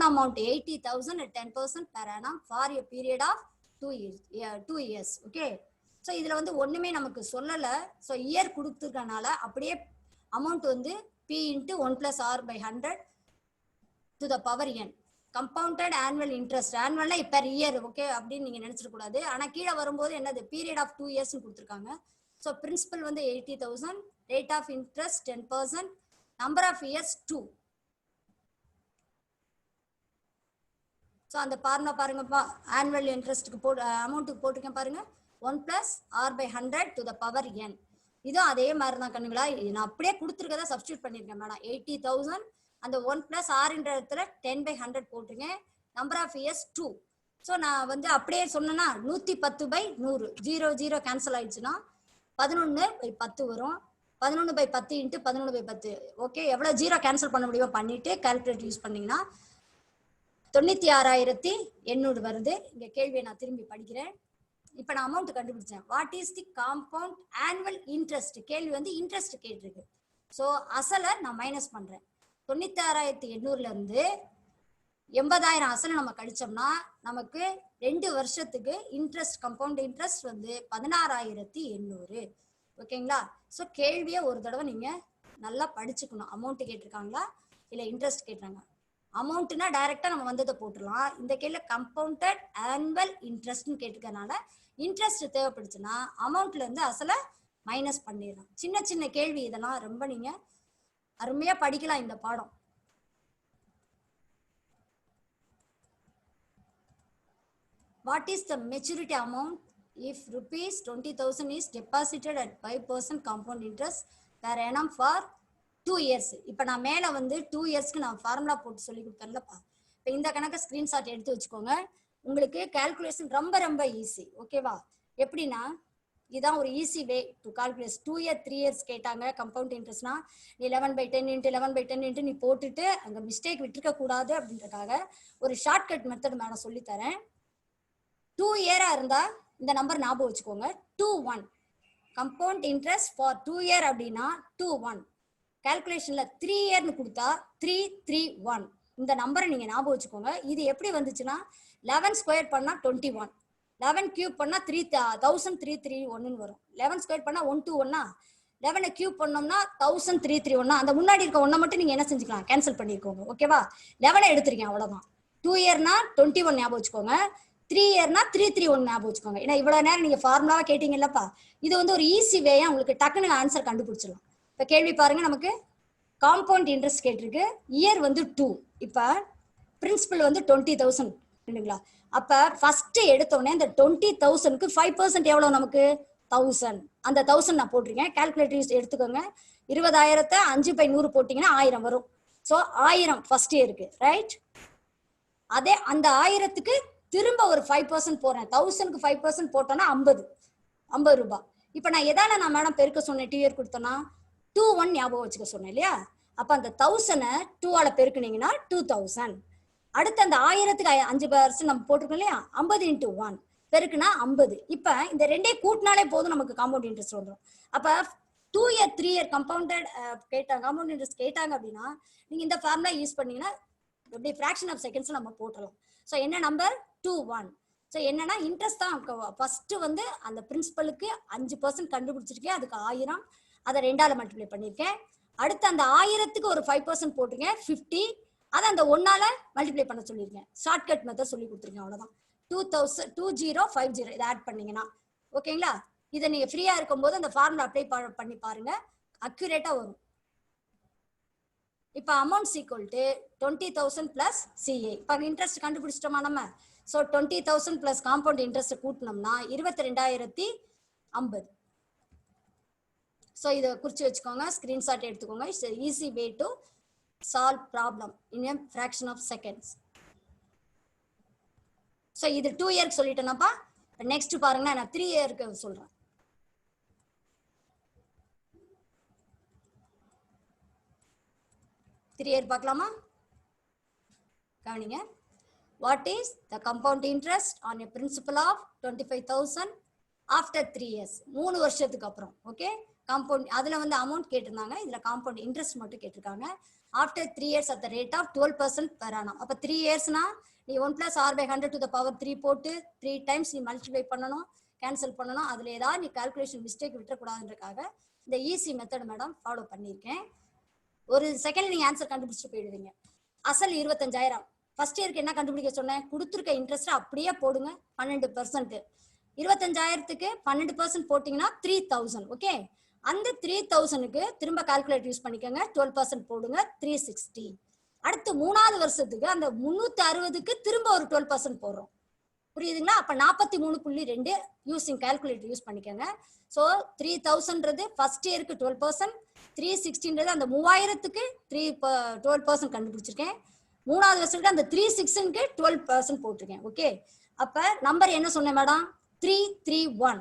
amount 80,000 at 10% per annum for a period of 2 years? Okay, so இதுல வந்து ஒண்ணுமே நமக்கு சொல்லல. ஸோ இயர் கொடுத்துருக்கனால அப்படியே அமௌண்ட் வந்து P × 1 + R / 100 to the power n. Compounded annual interest, ஆனுவல்னா per year. Okay, அப்படின்னு நீங்க நினைச்சிடக்கூடாது. ஆனா கீழே வரும்போது என்னது? பீரியட் ஆஃப் 2 years கொடுத்துருக்காங்க. ஸோ பிரின்சிபல் வந்து 80,000, rate of interest 10%, number of years 2. So அந்த ஃபார்முலா பாருங்கப்பா, ஆனுவல் இன்ட்ரெஸ்ட்டுக்கு அமௌண்ட்டுக்கு போட்டிருக்கேன் பாருங்க, 1 + R / 100 to the power n. இதுவும் அதே மாதிரி தான் கண்ணுங்களா. நான் அப்படியே கொடுத்துருக்கதா சப்ஸ்டியூட் பண்ணியிருக்கேன் மேடம். 80,000 அந்த 1 + R என்ற இடத்துல 10/100 போட்டுருங்க. Number of years 2. ஸோ நான் வந்து அப்படியே சொன்னேன்னா 110/100, 0 0 கேன்சல் ஆயிடுச்சுன்னா 11/10 வரும். 11/10 இன்ட்டு 11/10. ஓகே, எவ்வளவு ஜீரோ கேன்சல் பண்ண முடியுமோ பண்ணிட்டு கால்குலேட்டர் யூஸ் பண்ணீங்கன்னா 96,800 வருது. இங்க கேள்வியை நான் திரும்பி படிக்கிறேன். இப்ப நான் அமௌண்ட் கண்டுபிடிச்சேன். What is the compound annual interest? கேள்வி வந்து இன்ட்ரெஸ்ட் கேட்டிருக்கு. ஸோ அசலை நான் மைனஸ் பண்றேன். 96,800ல இருந்து 80,000 அசலை நம்ம கழிச்சோம்னா நமக்கு 2 வருஷத்துக்கு இன்ட்ரெஸ்ட், கம்பவுண்ட் இன்ட்ரெஸ்ட் வந்து 16,800. ஓகேங்களா? ஸோ கேள்வியை ஒரு தடவை நீங்க நல்லா படிச்சுக்கணும். அமௌண்ட் கேட்டிருக்காங்களா இல்லை இன்ட்ரெஸ்ட் கேட்டாங்க? அமௌண்ட்னா டைரக்டா நம்ம வந்ததை போட்டுடலாம். இந்த கேள்வியில கம்பவுண்டட் ஆனுவல் இன்ட்ரெஸ்ட்னு கேட்டிருக்கனால இன்ட்ரெஸ்ட் தேவைப்படுச்சுன்னா அமௌண்ட்ல இருந்து அசலை மைனஸ் பண்ணிடலாம். சின்ன சின்ன கேள்வி, இதெல்லாம் ரொம்ப நீங்க அருமையா படிக்கலாம் இந்த பாடம். What is the maturity amount if rupees 20,000 is deposited at 5% compound interest per annum for 2 years? இப்போ நான் மேல வந்து 2 இயர்ஸ்க்கு நான் ஃபார்முலா போட்டு சொல்லி கொடுத்தேன்லப்பா. இப்போ இந்த கணக்கை ஸ்கிரீன்ஷாட் எடுத்து வச்சுக்கோங்க. உங்களுக்கு கால்குலேஷன் ரொம்ப ரொம்ப ஈஸி. ஓகேவா? எப்படின்னா இதான் ஒரு easy way to calculate. 2 year 3 years கேட்டாங்க கம்பவுண்ட் இன்ட்ரெஸ்ட்னா நீ 11/10 இன்ட்டு 11/10 இன்ட்டு நீ போட்டுட்டு அங்கே மிஸ்டேக் விட்டுருக்க கூடாது அப்படின்றதுக்காக ஒரு ஷார்ட்கட் மெத்தட் நான் சொல்லித்தரேன். 2 இயரா இருந்தா இந்த நம்பர் ஞாபகம் வச்சுக்கோங்க. 21 கம்பவுண்ட் இன்ட்ரெஸ்ட் ஃபார் 2 இயர் அப்படின்னா 21. கால்குலேஷன்ல 3 இயர்னு கொடுத்தா 331. இந்த நம்பரை நீங்க ஞாபகம் வச்சுக்கோங்க. இது எப்படி வந்துச்சுன்னா 11 ஸ்கொயர் பண்ணா 21, 11 கியூப் பண்ணா 3,331 வரும். 11 ஸ்கொயர் பண்ணா 121, 11 கியூப் பண்ணோம்னா 1,331. அந்த முன்னாடி இருக்க ஒன்றை மட்டும் நீங்க என்ன செஞ்சுக்கலாம், கேன்சல் பண்ணிருக்கோங்க. ஓகேவா? 11 எடுத்திருக்கேன், அவ்வளவுதான். 2 இயர்னா 21 ஞாபகம் வச்சுக்கோங்க. 3 இயர்னா 331 ஞாபகம் வச்சுக்கோங்க. ஏன்னா இவ்வளவு நேரம் நீங்க ஃபார்முலாவா கேட்டீங்கல்லப்பா, இது வந்து ஒரு ஈஸி வேயா உங்களுக்கு டக்குனு ஆன்சர் கண்டுபிடிச்சிடலாம். இப்ப கேள்வி பாருங்க, நமக்கு காம்பவுண்ட் இன்ட்ரெஸ்ட் கேட்டிருக்கு, இயர் வந்து 2, இப்ப பிரின்சிபல் வந்து 20,000 இல்லைங்களா? அப்ப ஃபர்ஸ்ட் எடுத்தோடனே இந்த 20,000க்கு 5% எவ்வளவு நமக்கு 1000. அந்த 1000 நான் போட்டிருக்கேன். கால்குலேட்டர் எடுத்துக்கோங்க. 20,000த்தை 5/100 போட்டீங்கன்னா 1000 வரும். ஸோ 1000 ஃபர்ஸ்ட் இயருக்கு, ரைட்? அதே அந்த 1000க்கு திரும்ப ஒரு 5% போறேன். 1000க்கு 5% போட்டோம்னா 50 ரூபாய். இப்ப நான் எதால நான் மேடம் பெருக்க சொன்னேன், 2 இயர் கொடுத்தோன்னா 21 ஞாபகம் வச்சுக்க சொன்னேன் இல்லையா? அப்ப அந்த 1000 2ஆல பெருக்குனீங்கன்னா 2000. அடுத்து அந்த 1000க்கு 5% நம்ம போட்டிருக்கோம் இல்லையா? 50 × 1 பெருக்குனா 50. இப்ப இந்த ரெண்டே கூட்டினாலே போதும், நமக்கு காம்பவுண்ட் இன்ட்ரெஸ்ட் வந்துடும். அப்ப 2 இயர் 3 இயர் கம்பவுண்டட் கேட்டாங்க, காம்பவுண்ட் இன்ட்ரெஸ்ட் கேட்டாங்க அப்படின்னா நீங்க இந்த ஃபார்முலா யூஸ் பண்ணீங்கன்னா எப்படி ஃபிராக்ஷன் ஆஃப் செகண்ட்ஸ் நம்ம போட்டலாம். ஸோ என்ன நம்பர் 21. ஸோ என்னன்னா இன்ட்ரெஸ்ட் தான் ஃபர்ஸ்ட் வந்து அந்த பிரின்சிபலுக்கு 5% கண்டுபிடிச்சிருக்கேன், அதுக்கு 1000, அதை 2ஆல மல்டிப்ளை பண்ணியிருக்கேன். அடுத்து அந்த 1000க்கு ஒரு 5% போட்டிருக்கேன், 50, அதை அந்த 1ஆல மல்டிப்ளை பண்ண சொல்லியிருக்கேன். ஷார்ட்கட் மெத்தட் சொல்லி கொடுத்துருக்கேன், அவ்வளோதான். 2050 இதை ஆட் பண்ணீங்கன்னா ஓகேங்களா? இதை நீங்க ஃப்ரீயா இருக்கும்போது அந்த ஃபார்முலா அப்ளை பண்ணி பாருங்க, அக்யூரேட்டா வரும். இப்போ amount equal to 20,000 plus CA. இப்போ இன்ட்ரெஸ்ட் கண்டுபிடிச்சிட்டோமா நம்ம? ஸோ 20,000 பிளஸ் காம்பவுண்ட் இன்ட்ரெஸ்ட் கூட்டினோம்னா 22,050. ஸோ இதை குறிச்சு வச்சுக்கோங்க, ஸ்கிரீன்ஷாட் எடுத்துக்கோங்க. It's easy way to solve problem in a fraction of seconds. So இது 2 இயர்க்கு சொல்லிட்டேனாப்பா. நெக்ஸ்ட் பாருங்க, நான் 3 இயருக்கு சொல்றேன். பார்க்கலாமா? கவனிங்க. What is the compound interest on a principal of 25,000 after 3 years? 3 வருஷத்துக்கு அப்புறம். ஓகே, காம்பவுண்ட் அதுல வந்து அமௌண்ட் கேட்டிருந்தாங்க, இதுல காம்பவுண்ட் இன்ட்ரெஸ்ட் மட்டும் கேட்டிருக்காங்க. After 3 years at the rate of 12% per annum. அப்ப 3 yearsனா நீ 1 + r/100 to the power 3 போட்டு 3 times நீ மல்டிப்ளை பண்ணணும், கேன்சல் பண்ணணும். அதுல ஏதாவது நீ கால்குலேஷன் மிஸ்டேக் விட்டுறக்கூடாதுன்றக்காக இந்த ஈஸி மெத்தட் மேடம் ஃபாலோ பண்ணியிருக்கேன். ஒரு செகண்ட் நீங்க ஆன்சர் கண்டுபிடிச்சிட்டு போயிடுவீங்க. அசல் 25,000. ஃபர்ஸ்ட் இயருக்கு என்ன கண்டுபிடிக்க சொன்னேன்? கொடுத்துருக்க இன்ட்ரெஸ்ட் அப்படியே போடுங்க, 12%. 25,000க்கு 12% போட்டீங்கன்னா 3,000. ஓகே, அந்த 3,000க்கு திரும்ப கால்குலேட்டர் யூஸ் பண்ணிக்கோங்க, 12% போடுங்க, 360. அடுத்து 3ஆவது வருஷத்துக்கு அந்த 360க்கு திரும்ப ஒரு 12% போடுறோம். புரியுதுங்களா? அப்ப 43.2 யூசிங் கால்குலேட்டர் யூஸ் பண்ணிக்கோங்க. ஸோ 3,000ன்றது ஃபர்ஸ்ட் இயருக்கு 12%, 360ன்றது அந்த 3,000க்கு 12% கண்டுபிடிச்சிருக்கேன். 3ஆவது வருஷத்துக்கு அந்த 360க்கு 12% போட்டிருக்கேன். ஓகே, அப்ப நம்பர் என்ன சொன்னேன் மேடம்? 331.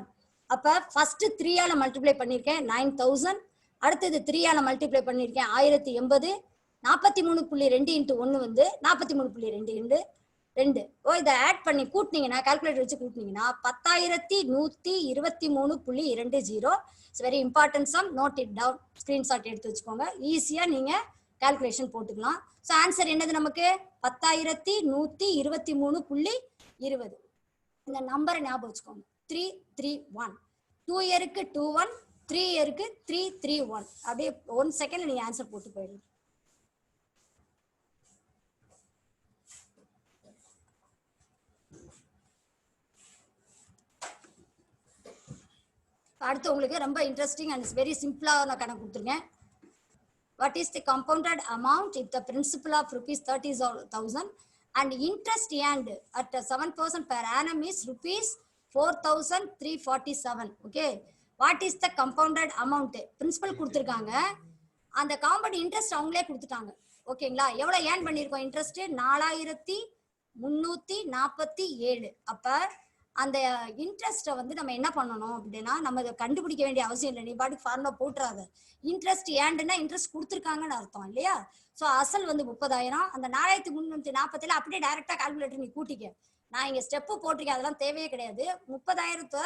அப்ப ஃபர்ஸ்ட் 3 ஆல மல்டிப்ளை பண்ணிருக்கேன் 9000. அடுத்தது 3 ஆல மல்டிப்ளை பண்ணிருக்கேன் 1080. 43.2 இன்ட்டு 1 வந்து 43.2 இன்ட்டு 2. இதை ஆட் பண்ணி கூட்டினீங்கன்னா கால்குலேட்டர் வச்சு கூட்டினீங்கன்னா 10,123.20. It's very important sum. Note it down. Screenshot எடுத்து வச்சுக்கோங்க. ஈஸியா நீங்க கால்குலேஷன் போட்டுக்கலாம். ஸோ ஆன்சர் என்னது நமக்கு 10,123.20. இந்த நம்பரை ஞாபகம் வச்சுக்கோங்க. 331. 2 இயருக்கு 21, 3 இயருக்கு 331. அப்படியே 1 செகண்ட்ல நீங்க ஆன்சர் போட்டு போயிடலாம். அடுத்து உங்களுக்கு ரொம்ப இன்ட்ரெஸ்டிங் அண்ட் வெரி சிம்பிளான கணக்கு கொடுத்துருக்கேன். What is the compounded amount if the principal of rupees 30,000 and interest earned at 7% per annum is rupees 4,347? Okay, what is the compounded amount? Principal கொடுத்திருக்காங்க, அந்த காம்பவுண்ட் இன்ட்ரெஸ்ட் அவங்களே கொடுத்துட்டாங்க. ஓகேங்களா? எவ்வளவு ஏர்ன் பண்ணிருக்கோம் இன்ட்ரெஸ்ட்? 4,347. அப்ப அந்த இன்ட்ரெஸ்ட்டை வந்து நம்ம என்ன பண்ணணும் அப்படின்னா, நம்ம இதை கண்டுபிடிக்க வேண்டிய அவசியம் இல்லை. நீ பாட்டுக்கு ஃபார்முலா போட்டுறாத. இன்ட்ரெஸ்ட் ஏன்டுனா இன்ட்ரெஸ்ட் கொடுத்துருக்காங்கன்னு அர்த்தம் இல்லையா? ஸோ அசல் வந்து 30,000. அந்த 4,347 அப்படியே டைரக்டா கால்குலேட்டர் நீ கூட்டிக்க. நான் இங்க ஸ்டெப்பு போட்டிருக்கேன், அதெல்லாம் தேவையே கிடையாது. 30,000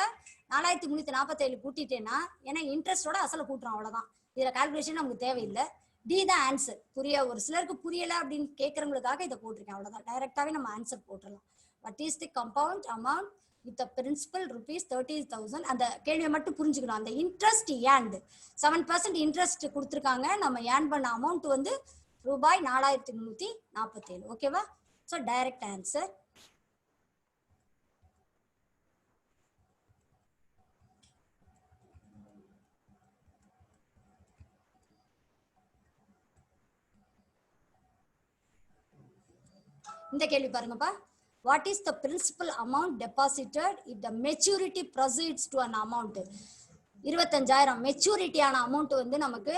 4,347 கூட்டிட்டேன்னா ஏன்னா இன்ட்ரெஸ்டோட அசலை கூட்டுறோம், அவ்வளவுதான். இதுல கால்குலேஷன் நமக்கு தேவையில்லை. டி தான் ஆன்சர். ஒரு சிலருக்கு புரியல அப்படின்னு கேட்கறவங்களுக்காக இதை போட்டிருக்கேன், அவ்வளவுதான். டைரக்டாவே நம்ம ஆன்சர் போட்டுடலாம். What is the compound amount with the principal rupees 30,000? அந்த கேள்வியை மட்டும் புரிஞ்சுக்கணும். அந்த இன்ட்ரெஸ்ட் ஏர்ன்டு 7% இன்ட்ரெஸ்ட் கொடுத்துருக்காங்க. நம்ம ஏர்ன் பண்ண அமௌண்ட் வந்து ரூபாய் 4,347. ஓகேவா? So direct answer. இந்த கேள்வி பாருங்கப்பா. What is the principal amount deposited if the maturity proceeds to an amount? 25,000 maturity ஆன அமௌண்ட் வந்து நமக்கு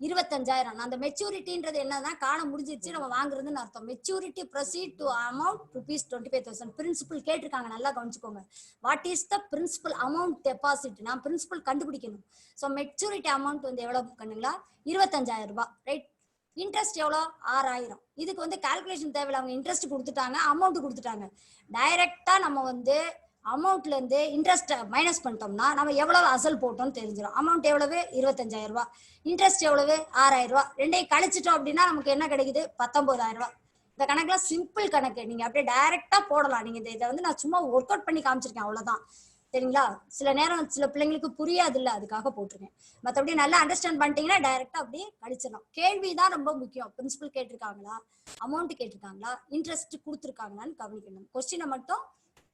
25,000. அந்த மெச்சூரிட்டின்றது என்னன்னா காலம் முடிஞ்சிருச்சு நம்ம வாங்குறதுன்னு அர்த்தம். Maturity proceed to amount rupees 25,000. Principal கேட்டிருக்காங்க, நல்லா கவனிச்சுக்கோங்க. What is the principal amount deposit? நான் பிரின்சிபல் கண்டுபிடிக்கணும். ஸோ மெச்சூரிட்டி அமௌண்ட் வந்து எவ்வளவு கண்ணுங்களா? 25,000 ரூபாய். ரைட். இன்ட்ரெஸ்ட் எவ்வளோ? 6,000. இதுக்கு வந்து கால்குலேஷன் தேவையில்லை, அவங்க இன்ட்ரெஸ்ட் கொடுத்துட்டாங்க, அமௌண்ட் கொடுத்துட்டாங்க. டைரக்டா நம்ம வந்து அமௌண்ட்ல இருந்து இன்ட்ரெஸ்ட் மைனஸ் பண்ணிட்டோம்னா நம்ம எவ்வளவு அசல் போட்டோம்னு தெரிஞ்சிடும். அமௌண்ட் எவ்வளவு? 25,000 ரூபாய். இன்ட்ரெஸ்ட் எவ்வளவு? 6,000 ரூபாய். ரெண்டையும் கழிச்சிட்டோம் அப்படின்னா நமக்கு என்ன கிடைக்குது? 19,000 ரூபாய். இந்த கணக்குலாம் சிம்பிள் கணக்கு, நீங்க அப்படியே டைரக்டா போடலாம். நீங்க இதை வந்து நான் சும்மா ஒர்க் அவுட் பண்ணி காமிச்சிருக்கேன், அவ்வளவுதான். சரிங்களா? சில நேரம் சில பிள்ளைங்களுக்கு புரியாது இல்லை, அதுக்காக போட்டிருக்கேன். மற்றபடி நல்லா அண்டர்ஸ்டாண்ட் பண்ணிட்டீங்கன்னா டைரக்டா அப்படியே கழிச்சிடலாம். கேள்விதான் ரொம்ப முக்கியம். பிரின்சிபல் கேட்டிருக்காங்களா, அமௌண்ட் கேட்டிருக்காங்களா, இன்ட்ரெஸ்ட் கொடுத்துருக்காங்களான்னு கவனிக்கணும். கொஸ்டினை மட்டும்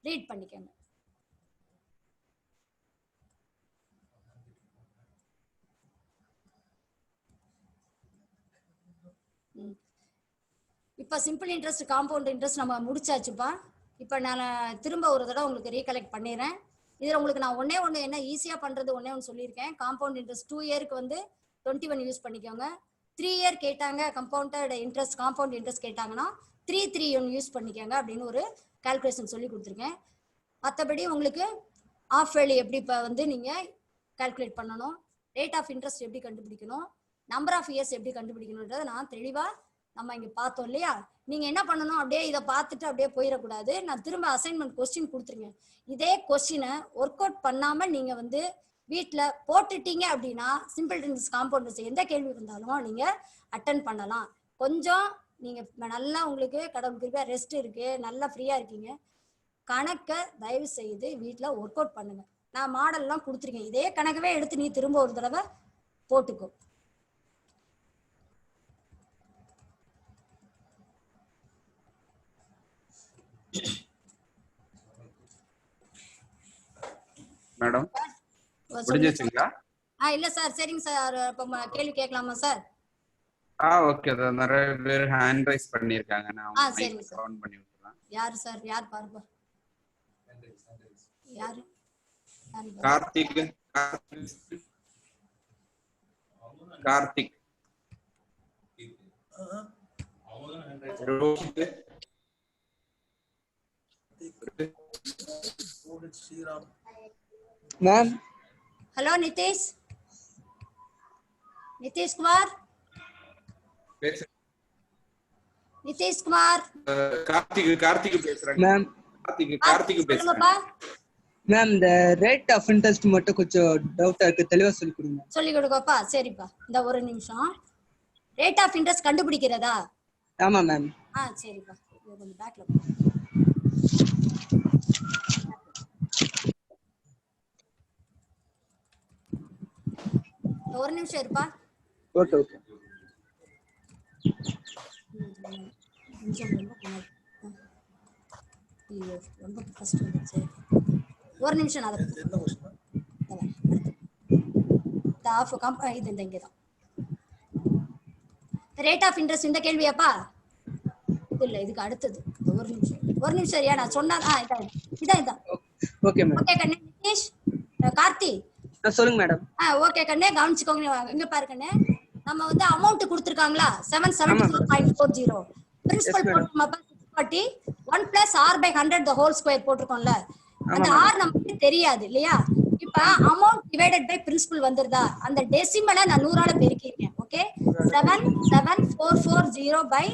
ரீட் பண்ணிக்கோங்க. இப்ப சிம்பிள் இன்ட்ரெஸ்ட், காம்பவுண்ட் இன்ட்ரெஸ்ட் நம்ம முடிச்சாச்சுப்பா. இப்ப நான் திரும்ப ஒரு தடவை உங்களுக்கு ரீகலெக்ட் பண்ணிடுறேன். இதுல உங்களுக்கு நான் ஒன்னே என்ன ஈஸியா பண்றது ஒன்னு சொல்லியிருக்கேன். காம்பவுண்ட் இன்ட்ரெஸ்ட் 2 இயருக்கு வந்து 21 யூஸ் பண்ணிக்கோங்க. 3 இயர் கேட்டாங்க கம்பவுண்டட் இன்ட்ரெஸ்ட், காம்பவுண்ட் இன்ட்ரெஸ்ட் கேட்டாங்கன்னா 331 யூஸ் பண்ணிக்கோங்க அப்படின்னு ஒரு கால்குலேஷன் சொல்லி கொடுத்துருக்கேன். மற்றபடி உங்களுக்கு ஆஃப் வேலி எப்படி இப்போ வந்து நீங்க கால்குலேட் பண்ணணும், ரேட் ஆஃப் இன்ட்ரெஸ்ட் எப்படி கண்டுபிடிக்கணும், நம்பர் ஆஃப் இயர்ஸ் எப்படி கண்டுபிடிக்கணுன்றதை நான் தெளிவா நம்ம இங்க பார்த்தோம் இல்லையா? நீங்க என்ன பண்ணணும், அப்படியே இதை பார்த்துட்டு அப்படியே போயிடக்கூடாது. நான் திரும்ப அசைன்மெண்ட் கொஸ்டின் கொடுத்துருங்க. இதே கொஸ்டினை ஒர்க் அவுட் பண்ணாம நீங்க வந்து வீட்டில் போட்டுட்டீங்க அப்படின்னா சிம்பிள் இன்ட்ரெஸ்ட், காம்பவுண்ட் எந்த கேள்வி இருந்தாலும் நீங்க அட்டன் பண்ணலாம். கொஞ்சம் நீங்க நல்லா உங்களுக்கு கடவுள் கிருபையா ரெஸ்ட் இருக்கு, நல்லா ஃப்ரீயா இருக்கீங்க. கணக்கை தயவு செய்து வீட்டில் ஒர்க் அவுட் பண்ணுங்க. நான் மாடல்லாம் கொடுத்துருக்கேன், இதே கணக்கவே எடுத்து நீ திரும்ப ஒரு தடவை போட்டுக்கோ. மேடம் முடிஞ்சிருச்சுங்களா? இல்ல சார். சரிங்க சார், இப்ப கேள்வி கேட்கலாமா சார்? Okay sir. நிறைய பேர் ஹேண்ட் ரைஸ் பண்ணிருக்காங்க. நான் சரிங்க சார். கவுண்ட் பண்ணி விட்டுறேன். யார் சார்? யார் பாருங்க. யாரு? கார்த்திக். கார்த்திக். ரோஹித். Ma'am hello Nitish, Nitishkumar, Nitishkumar. கார்த்திக் பேசுறாங்க மேம். கார்த்திக் பேசுறாங்க. சொல்லுங்கப்பா. மேம் இந்த ரேட் ஆஃப் இன்ட்ரெஸ்ட் மட்டும் கொஞ்சம் டவுட்டா இருக்கு, தெளிவா சொல்லி கொடுங்க. சொல்லி கொடுங்கப்பா. சரிப்பா, இந்த ஒரு நிமிஷம். ரேட் ஆஃப் இன்ட்ரெஸ்ட் கண்டுபிடிக்கிறதா? ஆமா மேம். சரிப்பா, கொஞ்சம் பேக்ல ஒரு நிமிஷம் இருப்பா. Okay okay. ரொம்ப கஷ்டம் இருந்துச்சு. ஒரு நிமிஷம் நான் இது இங்கதான். ரேட் ஆஃப் இன்ட்ரெஸ்ட் இந்த கேள்வியாப்பா? இல்ல, இதுக்கு அடுத்தது. ஒரு நிமிஷம் சரியா? நான் சொன்னா இதான். Okay ma'am. ஓகே கண்ணே. நிதிஷ், கார்த்தி சொல்லுங்க மேடம். ஓகே கண்ணே, கவனிச்சுக்கோங்க. இங்க பாரு கண்ணே, நம்ம வந்து அமௌண்ட் கொடுத்திருக்காங்களா 774.40. பிரின்சிபல் போட்டுக்கோமா 640 1 plus r by 100 the whole square போட்டுருக்கோம்ல. அந்த r நமக்கு தெரியாது இல்லையா? இப்ப அமௌண்ட் டிவைடட் பை பிரின்சிபல் வந்துருதா? அந்த டெசிமலை நான் 100ஆல பெருக்கிருக்கேன். ஓகே, 77440 by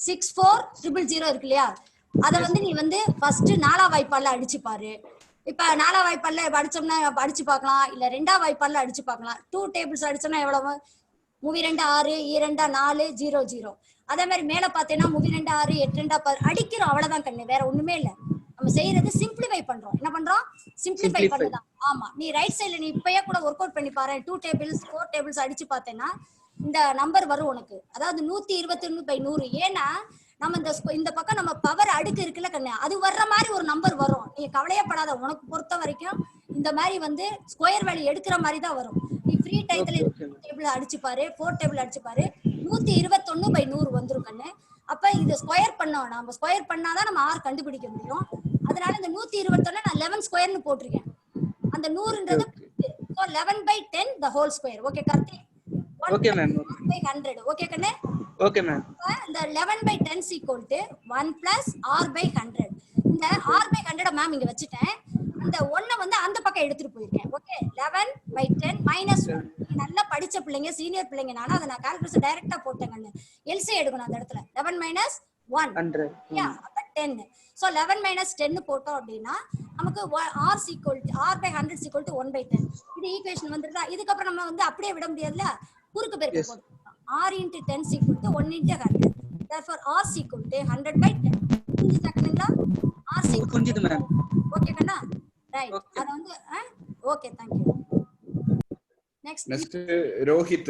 64000 இருக்கு இல்லையா? அத வந்து நீ வந்து ஃபர்ஸ்ட் 4ஆம் வாய்ப்பாடுல அடிச்சு பாரு. இப்ப 4ஆம் வாய்ப்பாடுல அடிச்சோம்னா அடிச்சு பார்க்கலாம், இல்ல 2ஆம் வாய்ப்பாடுல அடிச்சு பார்க்கலாம். 2 டேபிள்ஸ் அடிச்சோம்னா எவ்வளவு? 3 2 6 2 4 0 0. அதே மாதிரி மேல பாத்தீங்கன்னா 3 2 6 8 2 10 அடிக்கிறோம். அவ்வளவுதான் கண்ணு, வேற ஒண்ணுமே இல்ல. நம்ம செய்யறது சிம்பிளிஃபை பண்றோம். என்ன பண்றோம்? சிம்பிளிஃபை பண்ணலாம். ஆமா, நீ ரைட் சைடுல நீ இப்பயே கூட ஒர்க் அவுட் பண்ணி பாரு. 2 டேபிள்ஸ் 4 டேபிள்ஸ் அடிச்சு பார்த்தேன்னா இந்த நம்பர் வரும் உனக்கு. அதாவது 121/100. ஏன்னா நம்ம இந்த பக்கம் நம்ம பவர் அடுக்கு இருக்குல்ல கண்ணு, அது வர்ற மாதிரி ஒரு நம்பர் வரும். நீ கவலையப்படாத. உனக்கு பொறுத்த வரைக்கும் இந்த மாதிரி வந்து ஸ்கொயர் வேல்யூ எடுக்கிற மாதிரி தான் வரும். நீ ஃப்ரீ டைத்துல டேபிள் அடிச்சு பாரு, 4 டேபிள் அடிச்சு பாரு, 121/100 வந்துரும் கண்ணு. அப்ப இது ஸ்கொயர் பண்ணோம். நம்ம ஸ்கொயர் பண்ணாதான் நம்ம ஆர் கண்டுபிடிக்க முடியும். அதனால இந்த 121 நான் 11 ஸ்கொயர்னு போட்டிருக்கேன். அந்த 100ன்றது 11/10 the whole square. Okay Karthi? Okay ma'am. 1/100. Okay கண்ணு? Okay ma'am. இந்த 11/10 equal to 1 plus r by 100. இந்த r by 100 மேம் இங்க வச்சிட்டேன். அந்த 1 வந்து அந்த பக்கம் எடுத்துட்டு போயிருக்கேன். Okay, 11/10 minus 1. நல்லா படிச்ச பிள்ளைங்க, சீனியர் பிள்ளைங்க, நானா அதை நான் கால்குலேஷன் டைரக்டா போட்டேங்க. எல்சி எடுக்கணும் அந்த இடத்துல. 11 minus 1 அப்ப 10. சோ 11 minus 10 போட்டோம் அப்படின்னா நமக்கு r by 100 equal to 1/10. இது ஈக்குவேஷன் வந்துருதா? இதுக்கு அப்புறம் நம்ம வந்து அப்படியே விட முடியாதுல, குறுக்கு பெருக்கல் போடுறோம். r into 10 equal to 1 into 100. Therefore r equal to 100/10. புரிஞ்சுதா கண்ணா? r equal புரிஞ்சுது மேம். ஓகே கண்ணா? ரைட். அது வந்து okay, thank you. Next Rohit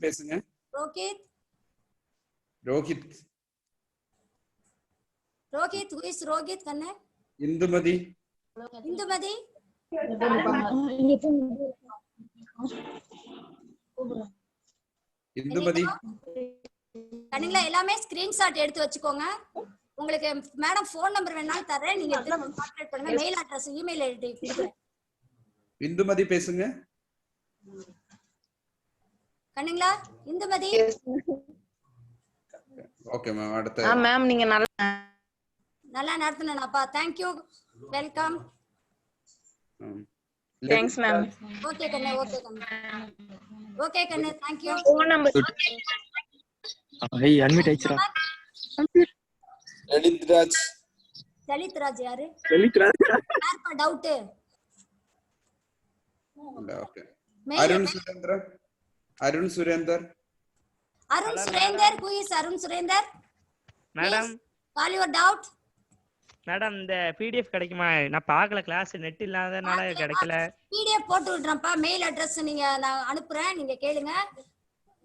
பேசுங்க. ரோஹித் who is ரோஹித் கண்ணா? இந்துமதி. கண்ணுங்களா எல்லாமே ஸ்கிரீன்ஷாட் எடுத்து வச்சுக்கோங்க. உங்களுக்கு மேடம் ஃபோன் நம்பர் வேணாலும் தரேன், நீங்க கான்டாக்ட் பண்ணுங்க. மெயில் அட்ரஸ், இமெயில் ஐடி கொடுக்கிறேன். இந்துமதி பேசுங்க. கண்ணுங்களா? இந்துமதி. Okay ma'am. அடுத்து மேம் நீங்க நல்லா நடத்துனேனாப்பா. Thank you, welcome. Thanks ma'am. Okay கண்ணே. ஓகே கண்ணே, thank you. Phone number I admit ஆயிச்சா? லலித் ராஜ் யாரு? யாருப்பா doubt? Okay. Arun Surender. who is Arun Surender? Madam, call your doubt. Madam இந்த பிடிஎஃப் கிடைக்குமா? நான் பார்க்கல, கிளாஸ் நெட் இல்லாதனால கிடைக்கல. PDF போட்டு விடுறேன்ப்பா. மெயில் அட்ரஸ் நீங்க நான் அனுப்புறேன், நீங்க கேளுங்க.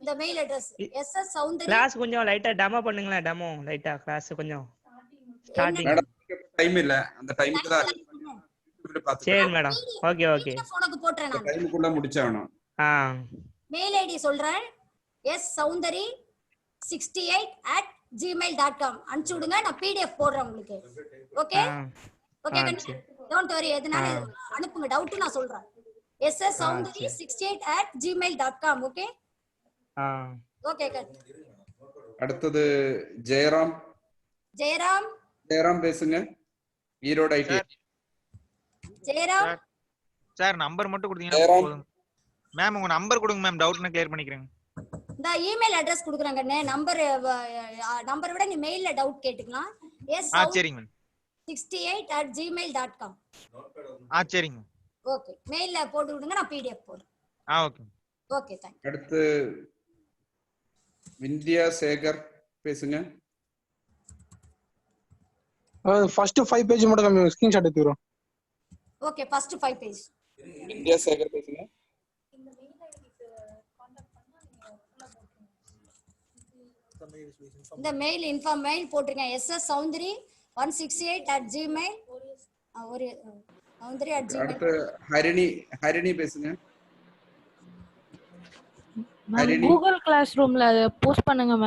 இந்த mail address SS Soundari. Class கொஞ்சம் லைட்டா டெமோ பண்ணுங்களா? டெமோ லைட்டா கிளாஸ் கொஞ்சம் ஸ்டார்டிங். மேடம் டைம் இல்ல, அந்த டைம்க்கு தான் சரி மேடம். ஓகே உனக்கு போட்றேன் நான். டைம்க்குள்ள முடிச்சறணும். மெயில் ஐடி சொல்றேன். ssoundari 68@gmail.com அனுப்பிச்சு விடுங்க. நான் PDF போடுறேன் உங்களுக்கு. ஓகே கண்ணு, டோன்ட் வரி. எதனால அனுப்புங்க, டவுட் நான் சொல்றேன். ssoundari 68@gmail.com. ஓகே கண்ணு. அடுத்து ஜெயராம் பேசுங்க. Erode ID. Jayaram sir number மட்டும் கொடுத்தீங்கன்னா போதும். மேம் உங்க நம்பர் கொடுங்க மேம், டவுட்னா கிளியர் பண்ணிக்கிறேன். இந்த இமெயில் அட்ரஸ் கொடுக்குறாங்கண்ணே. நம்பர் விட நீ மெயில்ல டவுட் கேட்டுக்கலாம். சரிங்க மேம். 68@gmail.com. சரிங்க மேம். ஓகே, மெயில்ல போட்டு விடுங்க, நான் பிடிஎஃப் போடுறேன். ஓகே. Okay, thank you. அடுத்து விந்தியா சேகர் பேசுங்க. ஃபர்ஸ்ட் 5 பேஜ் மட்டும் ஸ்கிரீன்ஷாட் எடுத்துறோம். Okay, first 5 page. Vindhya Sekar பேசுங்க. இந்த மெயில் மெயில் போட்டுருங்க. sssoundry168@gmail. ஒரு soundry@gmail. அடுத்து ஹரிணி பேசுங்க. கூகுள் கிளாஸ் ரூம்ல போஸ்ட் பண்ணுங்க.